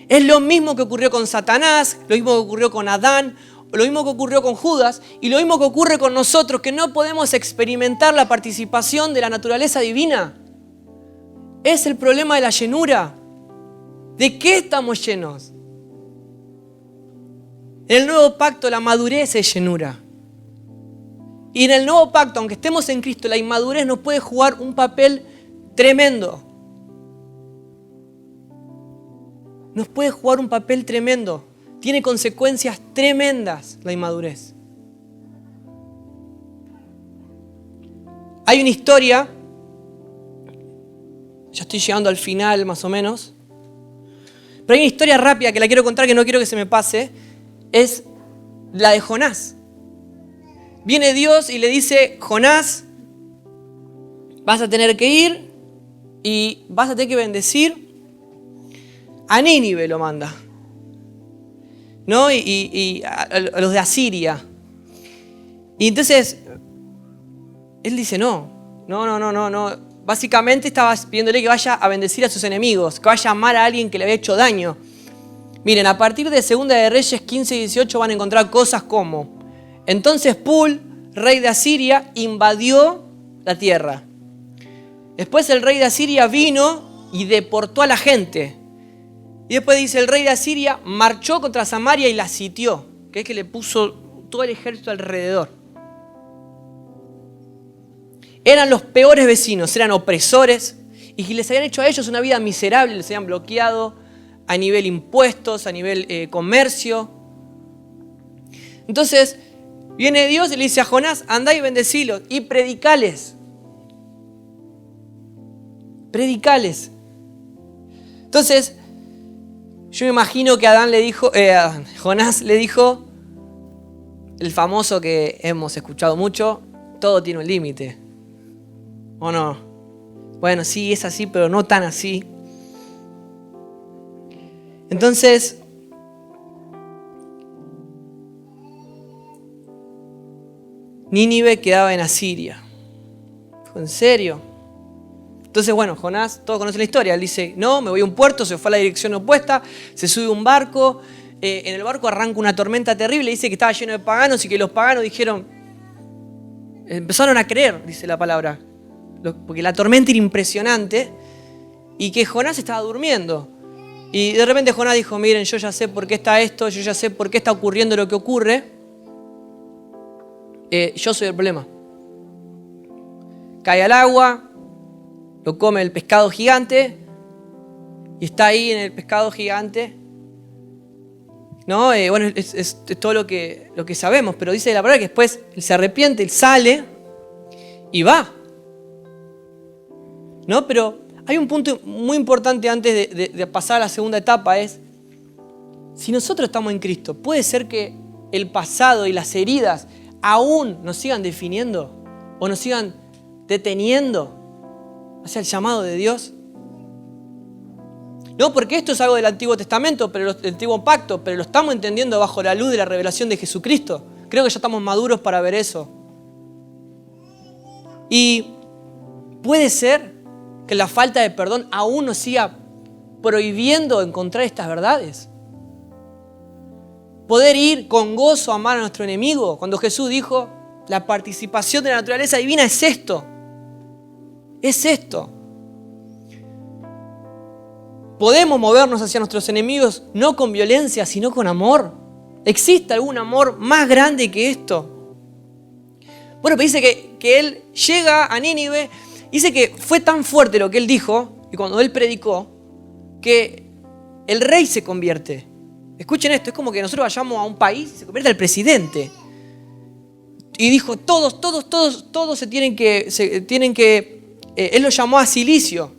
Es lo mismo que ocurrió con Satanás, lo mismo que ocurrió con Adán, lo mismo que ocurrió con Judas y lo mismo que ocurre con nosotros, que no podemos experimentar la participación de la naturaleza divina. Es el problema de la llenura. ¿De qué estamos llenos? En el nuevo pacto la madurez es llenura. Y en el nuevo pacto, aunque estemos en Cristo, la inmadurez nos puede jugar un papel tremendo. Nos puede jugar un papel tremendo. Tiene consecuencias tremendas la inmadurez. Hay una historia, ya estoy llegando al final más o menos, pero hay una historia rápida que la quiero contar, que no quiero que se me pase, es la de Jonás. Viene Dios y le dice: Jonás, vas a tener que ir y vas a tener que bendecir a Nínive, lo manda, ¿no? Y a los de Asiria. Y entonces él dice: no. Básicamente estaba pidiéndole que vaya a bendecir a sus enemigos, que vaya a amar a alguien que le había hecho daño. Miren, a partir de 2 de Reyes 15 y 18 van a encontrar cosas como: entonces Pul, rey de Asiria, invadió la tierra. Después el rey de Asiria vino y deportó a la gente. Y después dice: el rey de Asiria marchó contra Samaria y la sitió, que es que le puso todo el ejército alrededor. Eran los peores vecinos, eran opresores y les habían hecho a ellos una vida miserable, les habían bloqueado a nivel impuestos, a nivel comercio. Entonces viene Dios y le dice a Jonás: andá y bendecilos y predicales. Predicales. Entonces yo me imagino que Jonás le dijo el famoso que hemos escuchado mucho: todo tiene un límite. ¿O no? Bueno, sí, es así, pero no tan así. Entonces, Nínive quedaba en Asiria. ¿En serio? Entonces, bueno, Jonás, todos conocen la historia. Él dice: no, me voy a un puerto, se fue a la dirección opuesta, se sube a un barco, en el barco arranca una tormenta terrible, dice que estaba lleno de paganos y que los paganos empezaron a creer, dice la palabra, porque la tormenta era impresionante y que Jonás estaba durmiendo. Y de repente Jonás dijo: miren, yo ya sé por qué está esto, yo ya sé por qué está ocurriendo lo que ocurre. Yo soy el problema. Cae al agua, lo come el pescado gigante y está ahí en el pescado gigante. ¿No? Bueno, es todo lo que sabemos, pero dice la palabra que después él se arrepiente, él sale y va. ¿No? Pero hay un punto muy importante antes de pasar a la segunda etapa, es: si nosotros estamos en Cristo, ¿puede ser que el pasado y las heridas aún nos sigan definiendo o nos sigan deteniendo hacia el llamado de Dios? No, porque esto es algo del Antiguo Testamento, del Antiguo Pacto, pero lo estamos entendiendo bajo la luz de la revelación de Jesucristo. Creo que ya estamos maduros para ver eso. Y puede ser que la falta de perdón aún nos siga prohibiendo encontrar estas verdades. Poder ir con gozo a amar a nuestro enemigo. Cuando Jesús dijo: la participación de la naturaleza divina es esto. Es esto. Podemos movernos hacia nuestros enemigos no con violencia, sino con amor. ¿Existe algún amor más grande que esto? Bueno, pero dice que él llega a Nínive. Dice que fue tan fuerte lo que él dijo, y cuando él predicó, que el rey se convierte. Escuchen esto, es como que nosotros vayamos a un país y se convierte el presidente. Y dijo: todos se tienen que él lo llamó a silicio.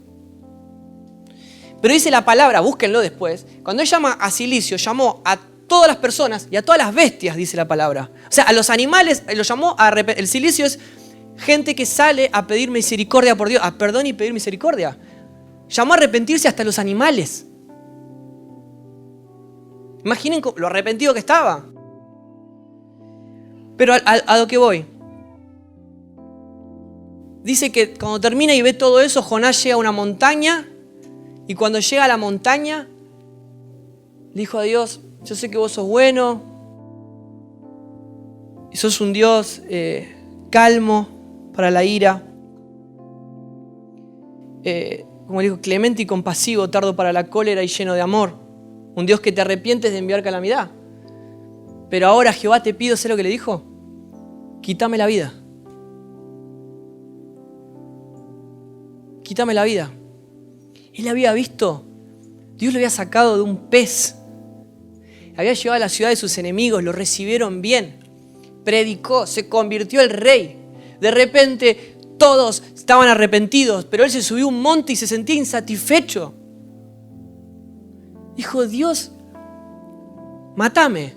Pero dice la palabra, búsquenlo después, cuando él llama a silicio, llamó a todas las personas y a todas las bestias, dice la palabra. O sea, a los animales, lo llamó el silicio es gente que sale a pedir misericordia por Dios, a perdón y pedir misericordia. Llamó a arrepentirse hasta los animales. Imaginen lo arrepentido que estaba. Pero a lo que voy. Dice que cuando termina y ve todo eso, Jonás llega a una montaña. Y cuando llega a la montaña, le dijo a Dios, yo sé que vos sos bueno. Y sos un Dios calmo para la ira. Como dijo, clemente y compasivo, tardo para la cólera y lleno de amor. Un Dios que te arrepientes de enviar calamidad. Pero ahora Jehová te pido, ¿sé lo que le dijo? Quítame la vida. Quítame la vida. Él había visto, Dios lo había sacado de un pez. Había llevado a la ciudad de sus enemigos, lo recibieron bien. Predicó, se convirtió el rey. De repente todos estaban arrepentidos, pero él se subió a un monte y se sentía insatisfecho. Dijo, Dios, mátame.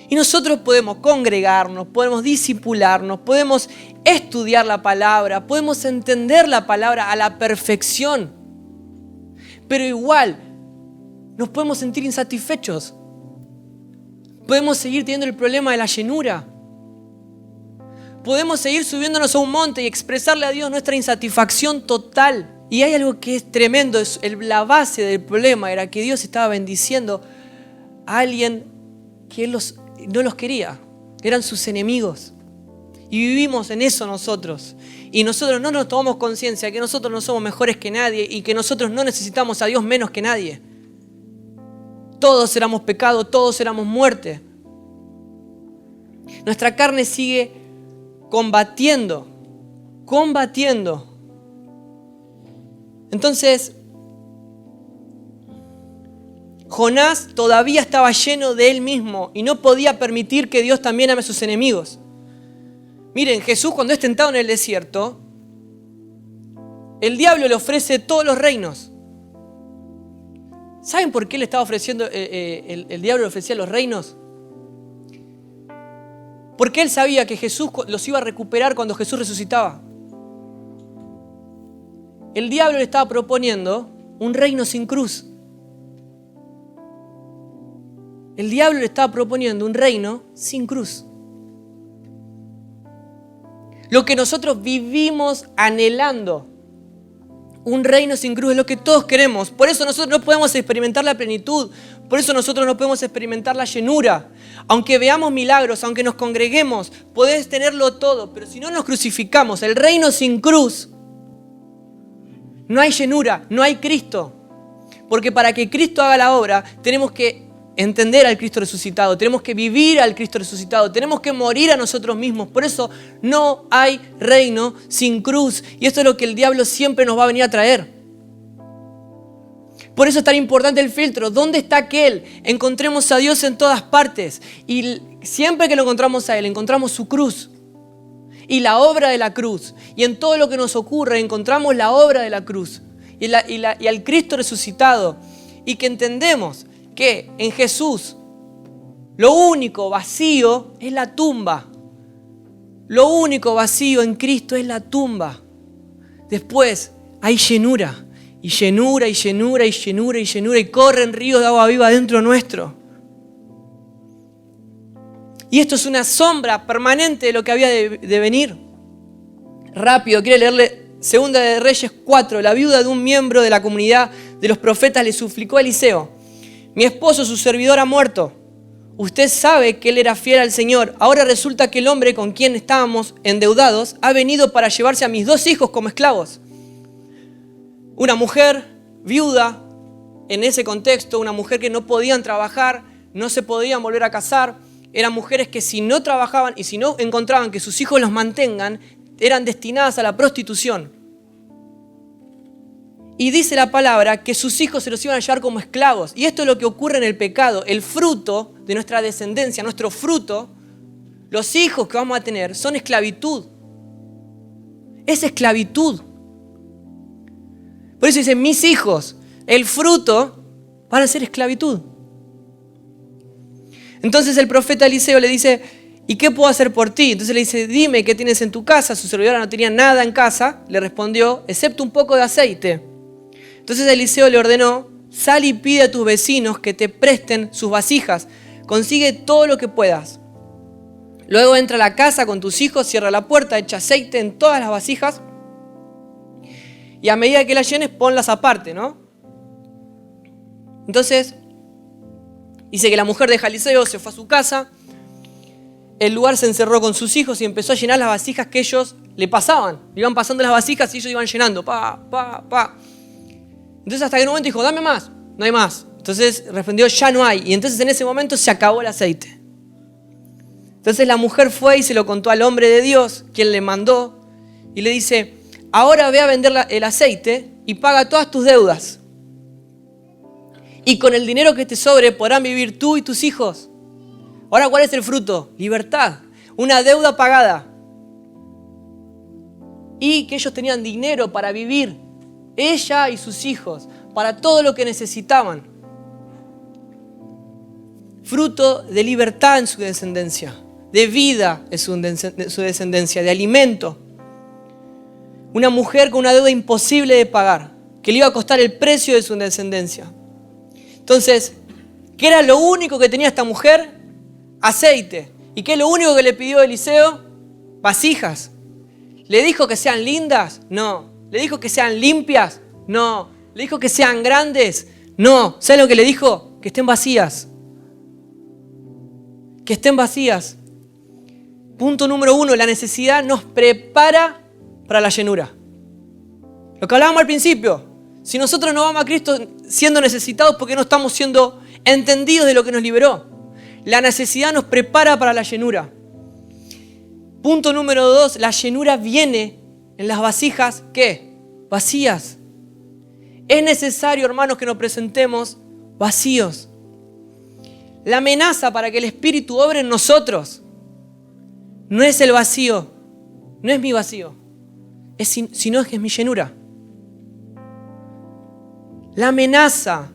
Y nosotros podemos congregarnos, podemos discipularnos, podemos estudiar la palabra, podemos entender la palabra a la perfección. Pero igual nos podemos sentir insatisfechos. Podemos seguir teniendo el problema de la llenura. Podemos seguir subiéndonos a un monte y expresarle a Dios nuestra insatisfacción total. Y hay algo que es tremendo, la base del problema era que Dios estaba bendiciendo a alguien que Él no los quería, eran sus enemigos. Y vivimos en eso nosotros. Y nosotros no nos tomamos conciencia que nosotros no somos mejores que nadie y que nosotros no necesitamos a Dios menos que nadie. Todos éramos pecado, todos éramos muerte. Nuestra carne sigue combatiendo. Entonces, Jonás todavía estaba lleno de él mismo y no podía permitir que Dios también ame a sus enemigos. Miren, Jesús cuando es tentado en el desierto, el diablo le ofrece todos los reinos. ¿Saben por qué le estaba ofreciendo, el diablo le ofrecía los reinos? Porque él sabía que Jesús los iba a recuperar cuando Jesús resucitaba. El diablo le estaba proponiendo un reino sin cruz. El diablo le estaba proponiendo un reino sin cruz. Lo que nosotros vivimos anhelando, un reino sin cruz, es lo que todos queremos. Por eso nosotros no podemos experimentar la plenitud. Por eso nosotros no podemos experimentar la llenura. Aunque veamos milagros, aunque nos congreguemos, podés tenerlo todo. Pero si no nos crucificamos, el reino sin cruz, no hay llenura, no hay Cristo. Porque para que Cristo haga la obra, tenemos que entender al Cristo resucitado, tenemos que vivir al Cristo resucitado, tenemos que morir a nosotros mismos. Por eso no hay reino sin cruz. Y esto es lo que el diablo siempre nos va a venir a traer. Por eso es tan importante el filtro. ¿Dónde está aquel? Encontremos a Dios en todas partes. Y siempre que lo encontramos a Él, encontramos su cruz y la obra de la cruz. Y en todo lo que nos ocurre encontramos la obra de la cruz y al Cristo resucitado. Y que entendemos que en Jesús lo único vacío es la tumba. Lo único vacío en Cristo es la tumba. Después hay llenura. Y llenura, y llenura, y llenura, y llenura. Y corren ríos de agua viva dentro nuestro. Y esto es una sombra permanente de lo que había de venir. Rápido, quiero leerle 2 de Reyes 4. La viuda de un miembro de la comunidad de los profetas le suplicó a Eliseo: mi esposo, su servidor, ha muerto. Usted sabe que él era fiel al Señor. Ahora resulta que el hombre con quien estábamos endeudados ha venido para llevarse a mis 2 hijos como esclavos. Una mujer viuda, en ese contexto, una mujer que no podían trabajar, no se podían volver a casar, eran mujeres que si no trabajaban y si no encontraban que sus hijos los mantengan, eran destinadas a la prostitución. Y dice la palabra que sus hijos se los iban a llevar como esclavos. Y esto es lo que ocurre en el pecado. El fruto de nuestra descendencia, nuestro fruto, los hijos que vamos a tener son esclavitud. Es esclavitud. Por eso dice, mis hijos, el fruto van a ser esclavitud. Entonces el profeta Eliseo le dice, ¿y qué puedo hacer por ti? Entonces le dice, dime qué tienes en tu casa. Su servidora no tenía nada en casa, le respondió, excepto un poco de aceite. Entonces Eliseo le ordenó, Sal y pide a tus vecinos que te presten sus vasijas. Consigue todo lo que puedas. Luego entra a la casa con tus hijos, cierra la puerta, echa aceite en todas las vasijas y a medida que las llenes, ponlas aparte, ¿no? Entonces, dice que la mujer de Eliseo se fue a su casa, el lugar se encerró con sus hijos y empezó a llenar las vasijas que ellos le pasaban. Iban pasando las vasijas y ellos iban llenando, Entonces hasta que en un momento dijo, dame más, no hay más. Entonces respondió, ya no hay. Y entonces en ese momento se acabó el aceite. Entonces la mujer fue y se lo contó al hombre de Dios, quien le mandó, y le dice, ahora ve a vender el aceite y paga todas tus deudas. Y con el dinero que te sobre podrán vivir tú y tus hijos. Ahora, ¿cuál es el fruto? Libertad. Una deuda pagada. Y que ellos tenían dinero para vivir, ella y sus hijos, para todo lo que necesitaban. Fruto de libertad en su descendencia, de vida en su descendencia, de alimento. Una mujer con una deuda imposible de pagar, que le iba a costar el precio de su descendencia. Entonces, ¿qué era lo único que tenía esta mujer? Aceite. ¿Y qué es lo único que le pidió Eliseo? Vasijas. ¿Le dijo que sean lindas? No. ¿Le dijo que sean limpias? No. ¿Le dijo que sean grandes? No. ¿Sabe lo que le dijo? Que estén vacías. Que estén vacías. Punto número 1, la necesidad nos prepara para la llenura. Lo que hablábamos al principio. Si nosotros no vamos a Cristo siendo necesitados porque no estamos siendo entendidos de lo que nos liberó. La necesidad nos prepara para la llenura. Punto número 2, la llenura viene en las vasijas, ¿qué? Vacías. Es necesario, hermanos, que nos presentemos vacíos. La amenaza para que el Espíritu obre en nosotros no es el vacío, no es mi vacío, sino que es mi llenura. La amenaza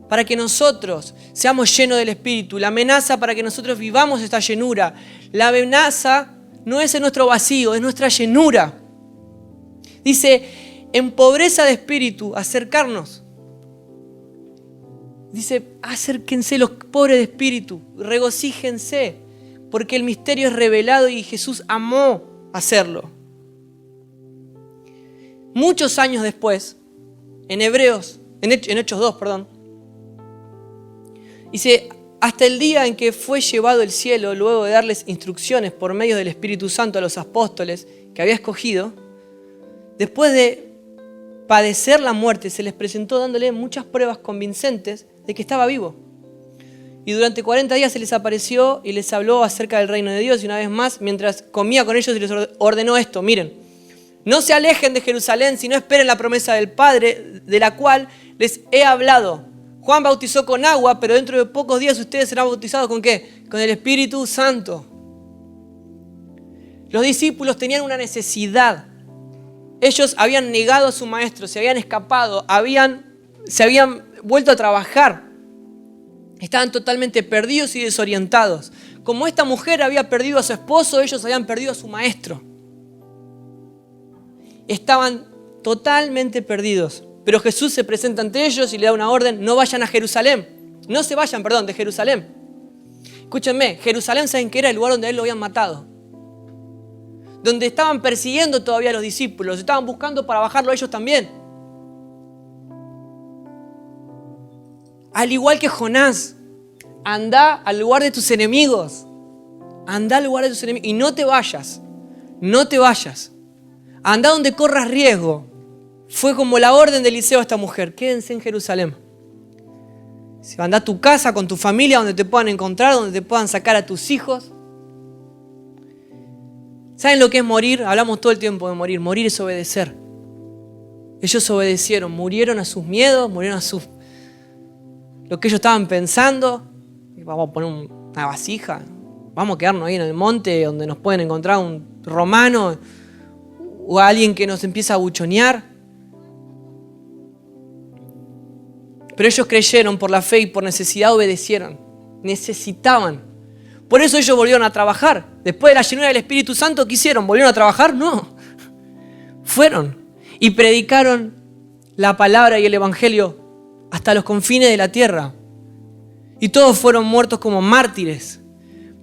para que nosotros seamos llenos del Espíritu, la amenaza para que nosotros vivamos esta llenura, la amenaza no es en nuestro vacío, es nuestra llenura. Dice, en pobreza de espíritu, acercarnos. Dice, acérquense los pobres de espíritu, regocíjense, porque el misterio es revelado y Jesús amó hacerlo. Muchos años después, en Hechos 2, dice, hasta el día en que fue llevado al cielo, luego de darles instrucciones por medio del Espíritu Santo a los apóstoles que había escogido, después de padecer la muerte, se les presentó dándole muchas pruebas convincentes de que estaba vivo. Y durante 40 días se les apareció y les habló acerca del reino de Dios. Y una vez más, mientras comía con ellos, les ordenó esto. Miren, no se alejen de Jerusalén, sino esperen la promesa del Padre, de la cual les he hablado. Juan bautizó con agua, pero dentro de pocos días ustedes serán bautizados ¿con qué? Con el Espíritu Santo. Los discípulos tenían una necesidad. Ellos habían negado a su maestro, se habían escapado, se habían vuelto a trabajar. Estaban totalmente perdidos y desorientados. Como esta mujer había perdido a su esposo, ellos habían perdido a su maestro. Estaban totalmente perdidos. Pero Jesús se presenta ante ellos y le da una orden, no vayan a Jerusalén. No se vayan, de Jerusalén. Escúchenme, Jerusalén, ¿saben qué era? El lugar donde a él lo habían matado. Donde estaban persiguiendo todavía a los discípulos, estaban buscando para bajarlo a ellos también. Al igual que Jonás, anda al lugar de tus enemigos. Anda al lugar de tus enemigos y no te vayas. No te vayas. Anda donde corras riesgo. Fue como la orden de Eliseo a esta mujer. Quédense en Jerusalén. Anda a tu casa con tu familia donde te puedan encontrar, donde te puedan sacar a tus hijos. ¿Saben lo que es morir? Hablamos todo el tiempo de morir. Morir es obedecer. Ellos obedecieron, murieron a sus miedos, murieron a lo que ellos estaban pensando. Vamos a poner una vasija. Vamos a quedarnos ahí en el monte donde nos pueden encontrar un romano o alguien que nos empieza a buchonear. Pero ellos creyeron por la fe y por necesidad obedecieron. Necesitaban. Por eso ellos volvieron a trabajar. Después de la llenura del Espíritu Santo, ¿qué hicieron? ¿Volvieron a trabajar? No. Fueron y predicaron la palabra y el Evangelio hasta los confines de la tierra. Y todos fueron muertos como mártires.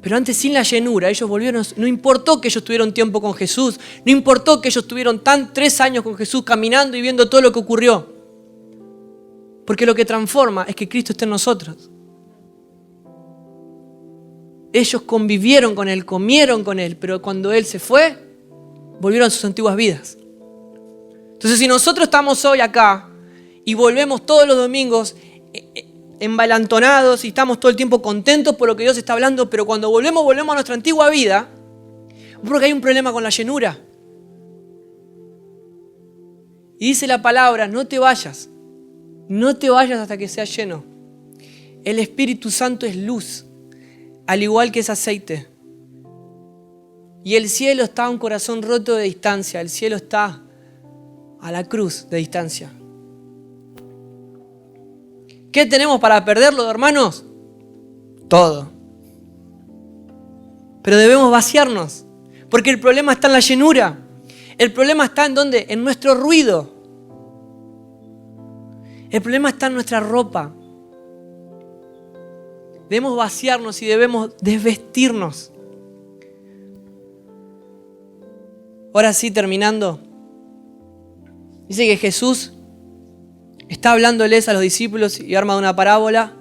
Pero antes, sin la llenura, ellos volvieron. No importó que ellos tuvieron tiempo con Jesús. No importó que ellos tuvieron 3 años con Jesús caminando y viendo todo lo que ocurrió. Porque lo que transforma es que Cristo esté en nosotros. Ellos convivieron con Él, comieron con Él, pero cuando Él se fue, volvieron a sus antiguas vidas. Entonces, si nosotros estamos hoy acá y volvemos todos los domingos embalantonados y estamos todo el tiempo contentos por lo que Dios está hablando, pero cuando volvemos a nuestra antigua vida, porque hay un problema con la llenura. Y dice la palabra, no te vayas hasta que seas lleno. El Espíritu Santo es luz, al igual que es aceite. Y el cielo está a un corazón roto de distancia, el cielo está a la cruz de distancia. ¿Qué tenemos para perderlo, hermanos? Todo. Pero debemos vaciarnos, porque el problema está en la llenura. El problema está en ¿dónde? En nuestro ruido. El problema está en nuestra ropa. Debemos vaciarnos y debemos desvestirnos. Ahora sí, terminando. Dice que Jesús está hablándoles a los discípulos y arma una parábola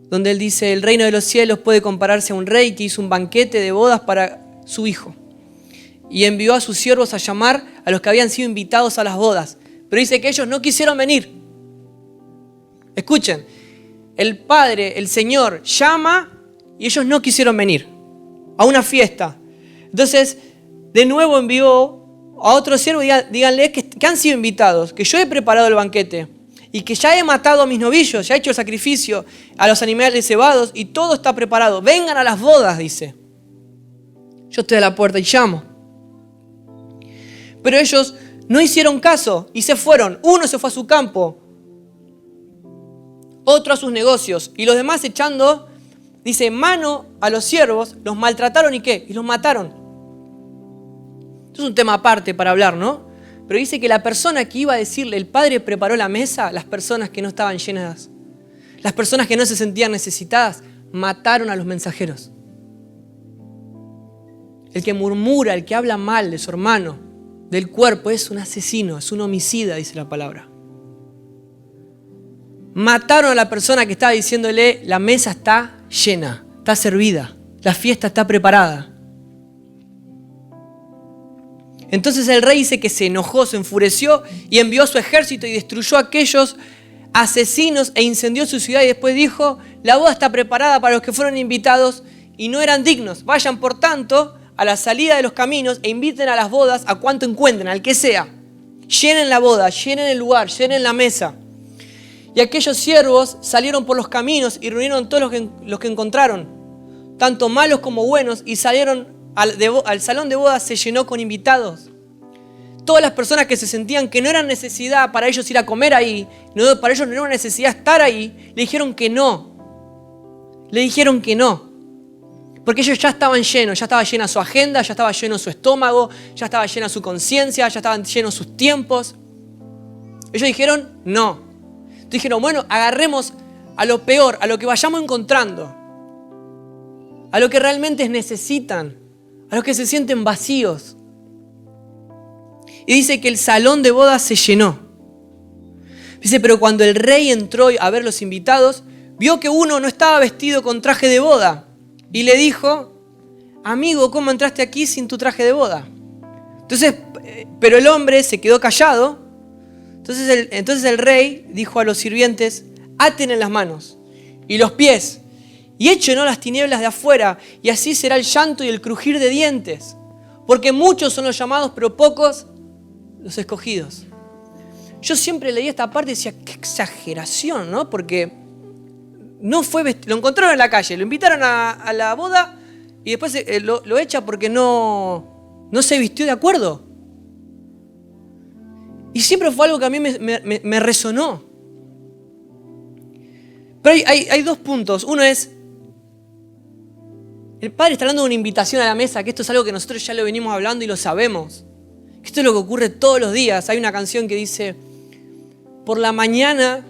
donde Él dice, el reino de los cielos puede compararse a un rey que hizo un banquete de bodas para su hijo. Y envió a sus siervos a llamar a los que habían sido invitados a las bodas. Pero dice que ellos no quisieron venir. Escuchen, el Padre, el Señor, llama y ellos no quisieron venir a una fiesta. Entonces, de nuevo envió a otros siervos y díganle que han sido invitados, que yo he preparado el banquete y que ya he matado a mis novillos, ya he hecho el sacrificio a los animales cebados y todo está preparado. Vengan a las bodas, dice. Yo estoy a la puerta y llamo. Pero ellos no hicieron caso y se fueron. Uno se fue a su campo, otro a sus negocios y los demás echando, dice, mano a los siervos, los maltrataron y ¿qué? Y los mataron. Esto es un tema aparte para hablar, ¿no? Pero dice que la persona que iba a decirle, el Padre preparó la mesa, las personas que no estaban llenas, las personas que no se sentían necesitadas, mataron a los mensajeros. El que murmura, el que habla mal de su hermano, del cuerpo, es un asesino, es un homicida, dice la palabra. Mataron a la persona que estaba diciéndole, la mesa está llena, está servida, la fiesta está preparada. Entonces el rey dice que se enojó, se enfureció y envió a su ejército y destruyó a aquellos asesinos e incendió su ciudad y después dijo, la boda está preparada para los que fueron invitados y no eran dignos. Vayan por tanto a la salida de los caminos e inviten a las bodas a cuanto encuentren, al que sea. Llenen la boda, llenen el lugar, llenen la mesa. Y aquellos siervos salieron por los caminos y reunieron todos los que encontraron, tanto malos como buenos, y salieron al salón de bodas, se llenó con invitados. Todas las personas que se sentían que no era necesidad para ellos ir a comer ahí, para ellos no era una necesidad estar ahí, le dijeron que no. Le dijeron que no. Porque ellos ya estaban llenos, ya estaba llena su agenda, ya estaba lleno su estómago, ya estaba llena su conciencia, ya estaban llenos sus tiempos. Ellos dijeron no. Dijeron, bueno, agarremos a lo peor, a lo que vayamos encontrando, a lo que realmente necesitan, a los que se sienten vacíos. Y dice que el salón de bodas se llenó. Dice, pero cuando el rey entró a ver los invitados, vio que uno no estaba vestido con traje de boda. Y le dijo, amigo, ¿cómo entraste aquí sin tu traje de boda? Entonces, pero el hombre se quedó callado. Entonces el rey dijo a los sirvientes, aten en las manos y los pies y échenos las tinieblas de afuera, y así será el llanto y el crujir de dientes, porque muchos son los llamados, pero pocos los escogidos. Yo siempre leí esta parte y decía, qué exageración, ¿no? Porque no fue lo encontraron en la calle, lo invitaron a la boda y después lo echa porque no se vistió de acuerdo. Y siempre fue algo que a mí me resonó. Pero hay dos puntos. Uno es, el Padre está hablando de una invitación a la mesa, que esto es algo que nosotros ya lo venimos hablando y lo sabemos. Esto es lo que ocurre todos los días. Hay una canción que dice, por la mañana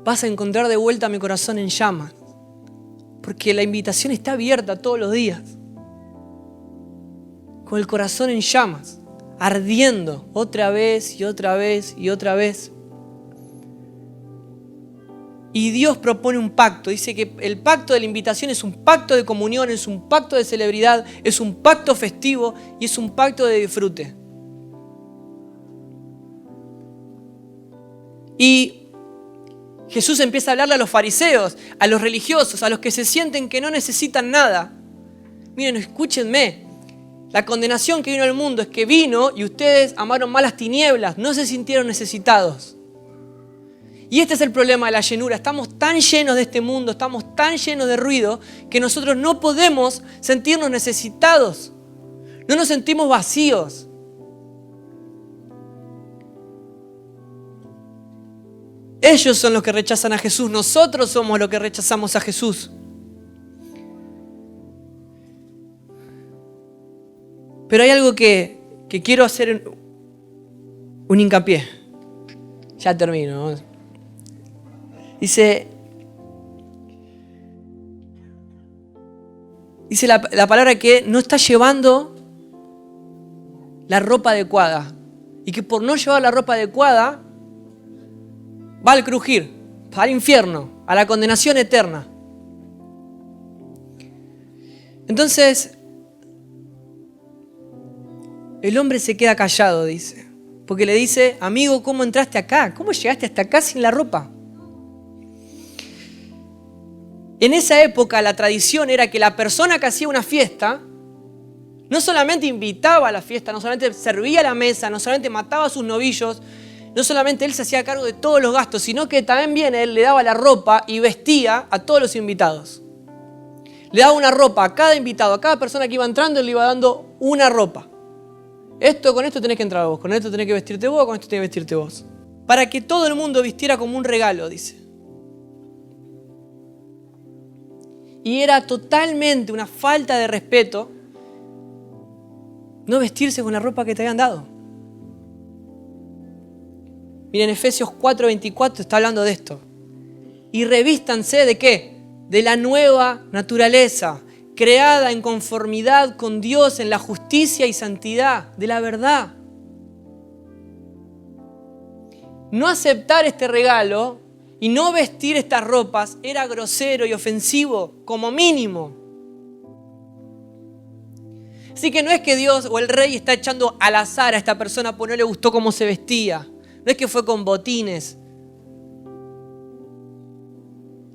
vas a encontrar de vuelta mi corazón en llamas. Porque la invitación está abierta todos los días. Con el corazón en llamas, ardiendo otra vez y otra vez y otra vez. Y Dios propone un pacto. Dice que el pacto de la invitación es un pacto de comunión, es un pacto de celebridad, es un pacto festivo y es un pacto de disfrute. Y Jesús empieza a hablarle a los fariseos, a los religiosos, a los que se sienten que no necesitan nada. Miren, escúchenme. La condenación que vino al mundo es que vino y ustedes amaron más las tinieblas, no se sintieron necesitados. Y este es el problema de la llenura. Estamos tan llenos de este mundo, estamos tan llenos de ruido, que nosotros no podemos sentirnos necesitados. No nos sentimos vacíos. Ellos son los que rechazan a Jesús. Nosotros somos los que rechazamos a Jesús. Pero hay algo que quiero hacer un hincapié. Ya termino, ¿no? Dice la palabra que no está llevando la ropa adecuada. Y que por no llevar la ropa adecuada, va al crujir, al infierno, a la condenación eterna. Entonces, el hombre se queda callado, dice. Porque le dice, amigo, ¿cómo entraste acá? ¿Cómo llegaste hasta acá sin la ropa? En esa época la tradición era que la persona que hacía una fiesta no solamente invitaba a la fiesta, no solamente servía la mesa, no solamente mataba a sus novillos, no solamente él se hacía cargo de todos los gastos, sino que también él le daba la ropa y vestía a todos los invitados. Le daba una ropa a cada invitado, a cada persona que iba entrando, él le iba dando una ropa. Con esto tenés que entrar vos, con esto tenés que vestirte vos, con esto tenés que vestirte vos. Para que todo el mundo vistiera como un regalo, dice. Y era totalmente una falta de respeto no vestirse con la ropa que te habían dado. Miren, Efesios 4:24 está hablando de esto. Y revístanse ¿de qué? De la nueva naturaleza, creada en conformidad con Dios en la justicia y santidad de la verdad. No aceptar este regalo y no vestir estas ropas era grosero y ofensivo, como mínimo. Así que no es que Dios o el rey está echando al azar a esta persona porque no le gustó cómo se vestía. No es que fue con botines.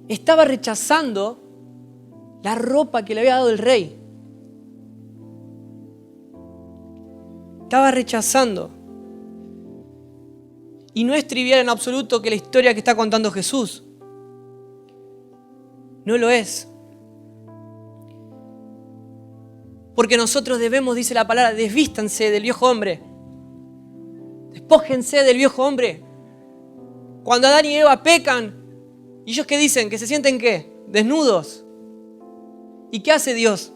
Estaba rechazando la ropa que le había dado el rey. Estaba rechazando. Y no es trivial en absoluto que la historia que está contando Jesús. No lo es. Porque nosotros debemos, dice la palabra, desvístanse del viejo hombre. Despójense del viejo hombre. Cuando Adán y Eva pecan, ¿y ellos qué dicen? ¿Que se sienten qué? Desnudos. ¿Y qué hace Dios?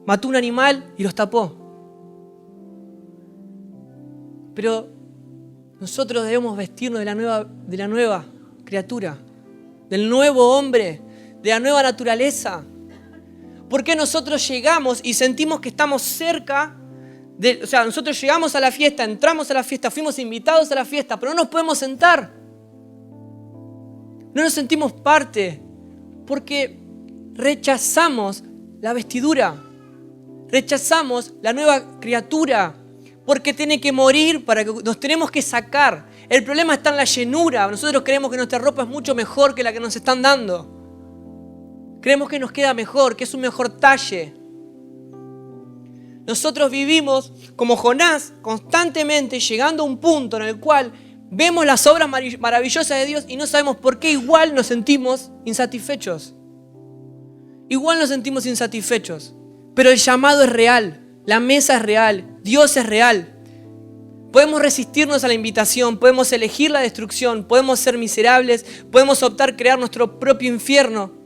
Mató un animal y los tapó. Pero nosotros debemos vestirnos de la nueva criatura, del nuevo hombre, de la nueva naturaleza. Porque nosotros llegamos y sentimos que estamos cerca nosotros llegamos a la fiesta, entramos a la fiesta, fuimos invitados a la fiesta, pero no nos podemos sentar. No nos sentimos parte, porque rechazamos la vestidura, rechazamos la nueva criatura, porque tiene que morir para que nos tenemos que sacar. El problema está en la llenura. Nosotros creemos que nuestra ropa es mucho mejor que la que nos están dando. Creemos que nos queda mejor, que es un mejor talle. Nosotros vivimos como Jonás, constantemente llegando a un punto en el cual vemos las obras maravillosas de Dios y no sabemos por qué igual nos sentimos insatisfechos. Igual nos sentimos insatisfechos. Pero el llamado es real, la mesa es real, Dios es real. Podemos resistirnos a la invitación, podemos elegir la destrucción, podemos ser miserables, podemos optar crear nuestro propio infierno.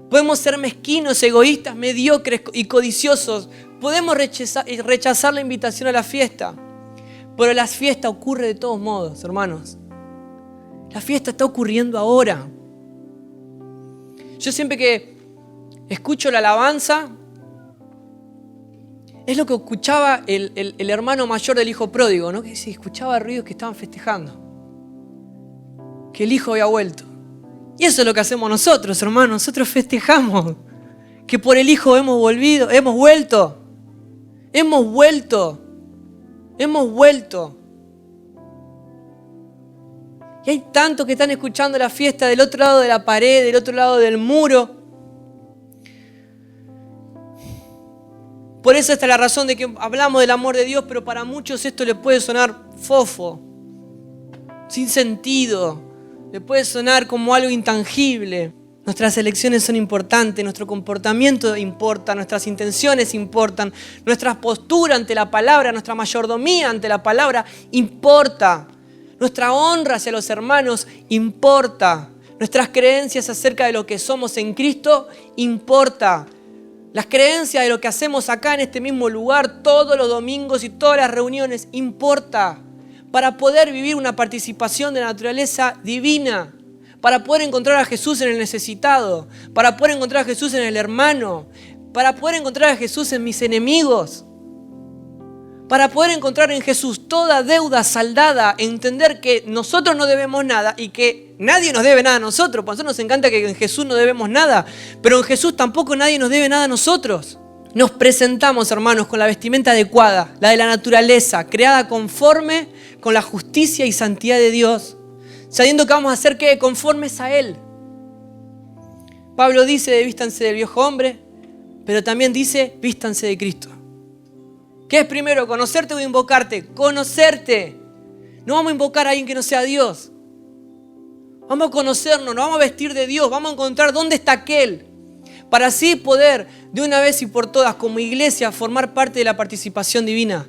Podemos ser mezquinos, egoístas, mediocres y codiciosos. Podemos rechazar la invitación a la fiesta. Pero la fiesta ocurre de todos modos, hermanos. La fiesta está ocurriendo ahora. Yo siempre que escucho la alabanza, es lo que escuchaba el hermano mayor del hijo pródigo, ¿no? Que se escuchaba ruidos que estaban festejando, que el hijo había vuelto. Y eso es lo que hacemos nosotros, hermanos. Nosotros festejamos que por el hijo hemos vuelto. Y hay tantos que están escuchando la fiesta del otro lado de la pared, del otro lado del muro. Por eso esta es la razón de que hablamos del amor de Dios, pero para muchos esto le puede sonar fofo, sin sentido, le puede sonar como algo intangible. Nuestras elecciones son importantes, nuestro comportamiento importa, nuestras intenciones importan, nuestra postura ante la palabra, nuestra mayordomía ante la palabra importa. Nuestra honra hacia los hermanos importa. Nuestras creencias acerca de lo que somos en Cristo importa. Las creencias de lo que hacemos acá en este mismo lugar todos los domingos y todas las reuniones importa. Para poder vivir una participación de la naturaleza divina. Para poder encontrar a Jesús en el necesitado. Para poder encontrar a Jesús en el hermano. Para poder encontrar a Jesús en mis enemigos. Para poder encontrar en Jesús toda deuda saldada, entender que nosotros no debemos nada y que nadie nos debe nada a nosotros. Por eso nos encanta que en Jesús no debemos nada, pero en Jesús tampoco nadie nos debe nada a nosotros. Nos presentamos, hermanos, con la vestimenta adecuada, la de la naturaleza, creada conforme con la justicia y santidad de Dios, sabiendo que vamos a ser ¿qué? Conformes a Él. Pablo dice, vístanse del viejo hombre, pero también dice, vístanse de Cristo. ¿Qué es primero, conocerte o invocarte? Conocerte. No vamos a invocar a alguien que no sea Dios. Vamos a conocernos, nos vamos a vestir de Dios, vamos a encontrar dónde está aquel. Para así poder, de una vez y por todas, como iglesia, formar parte de la participación divina.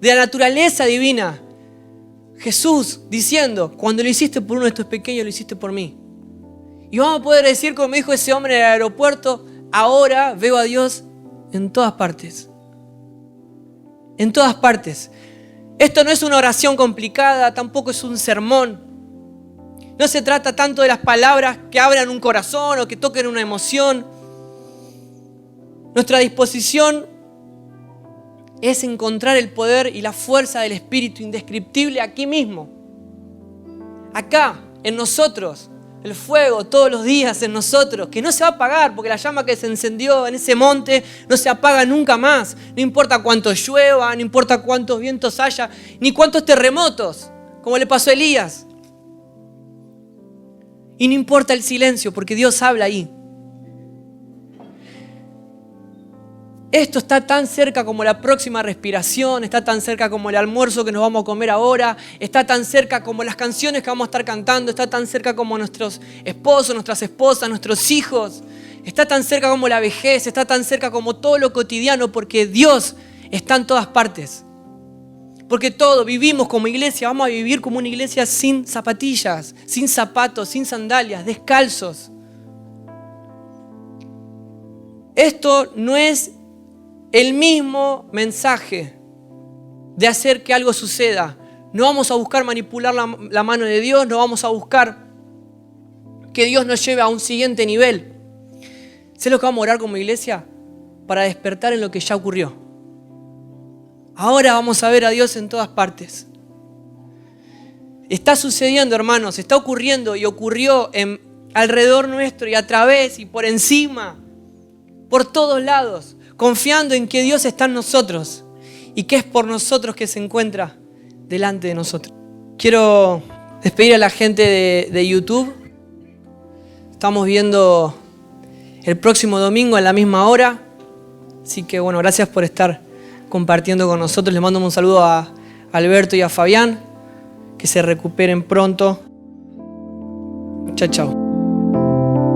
De la naturaleza divina. Jesús diciendo, cuando lo hiciste por uno de estos pequeños, lo hiciste por mí. Y vamos a poder decir, como me dijo ese hombre en el aeropuerto, ahora veo a Dios en todas partes. En todas partes. Esto no es una oración complicada, tampoco es un sermón. No se trata tanto de las palabras que abran un corazón o que toquen una emoción. Nuestra disposición es encontrar el poder y la fuerza del Espíritu indescriptible aquí mismo. Acá, en nosotros. El fuego todos los días en nosotros, que no se va a apagar porque la llama que se encendió en ese monte no se apaga nunca más. No importa cuánto llueva, no importa cuántos vientos haya, ni cuántos terremotos, como le pasó a Elías. Y no importa el silencio porque Dios habla ahí. Esto está tan cerca como la próxima respiración, está tan cerca como el almuerzo que nos vamos a comer ahora, está tan cerca como las canciones que vamos a estar cantando, está tan cerca como nuestros esposos, nuestras esposas, nuestros hijos, está tan cerca como la vejez, está tan cerca como todo lo cotidiano, porque Dios está en todas partes. Porque todos vivimos como iglesia, vamos a vivir como una iglesia sin zapatillas, sin zapatos, sin sandalias, descalzos. Esto no es el mismo mensaje de hacer que algo suceda. No vamos a buscar manipular la mano de Dios, no vamos a buscar que Dios nos lleve a un siguiente nivel. ¿Sabes lo que vamos a orar como iglesia? Para despertar en lo que ya ocurrió. Ahora vamos a ver a Dios en todas partes. Está sucediendo, hermanos, está ocurriendo y ocurrió alrededor nuestro y a través y por encima, por todos lados. Confiando en que Dios está en nosotros y que es por nosotros que se encuentra delante de nosotros. Quiero despedir a la gente de YouTube. Estamos viendo el próximo domingo a la misma hora. Así que bueno, gracias por estar compartiendo con nosotros. Les mando un saludo a Alberto y a Fabián. Que se recuperen pronto. Chao, chao.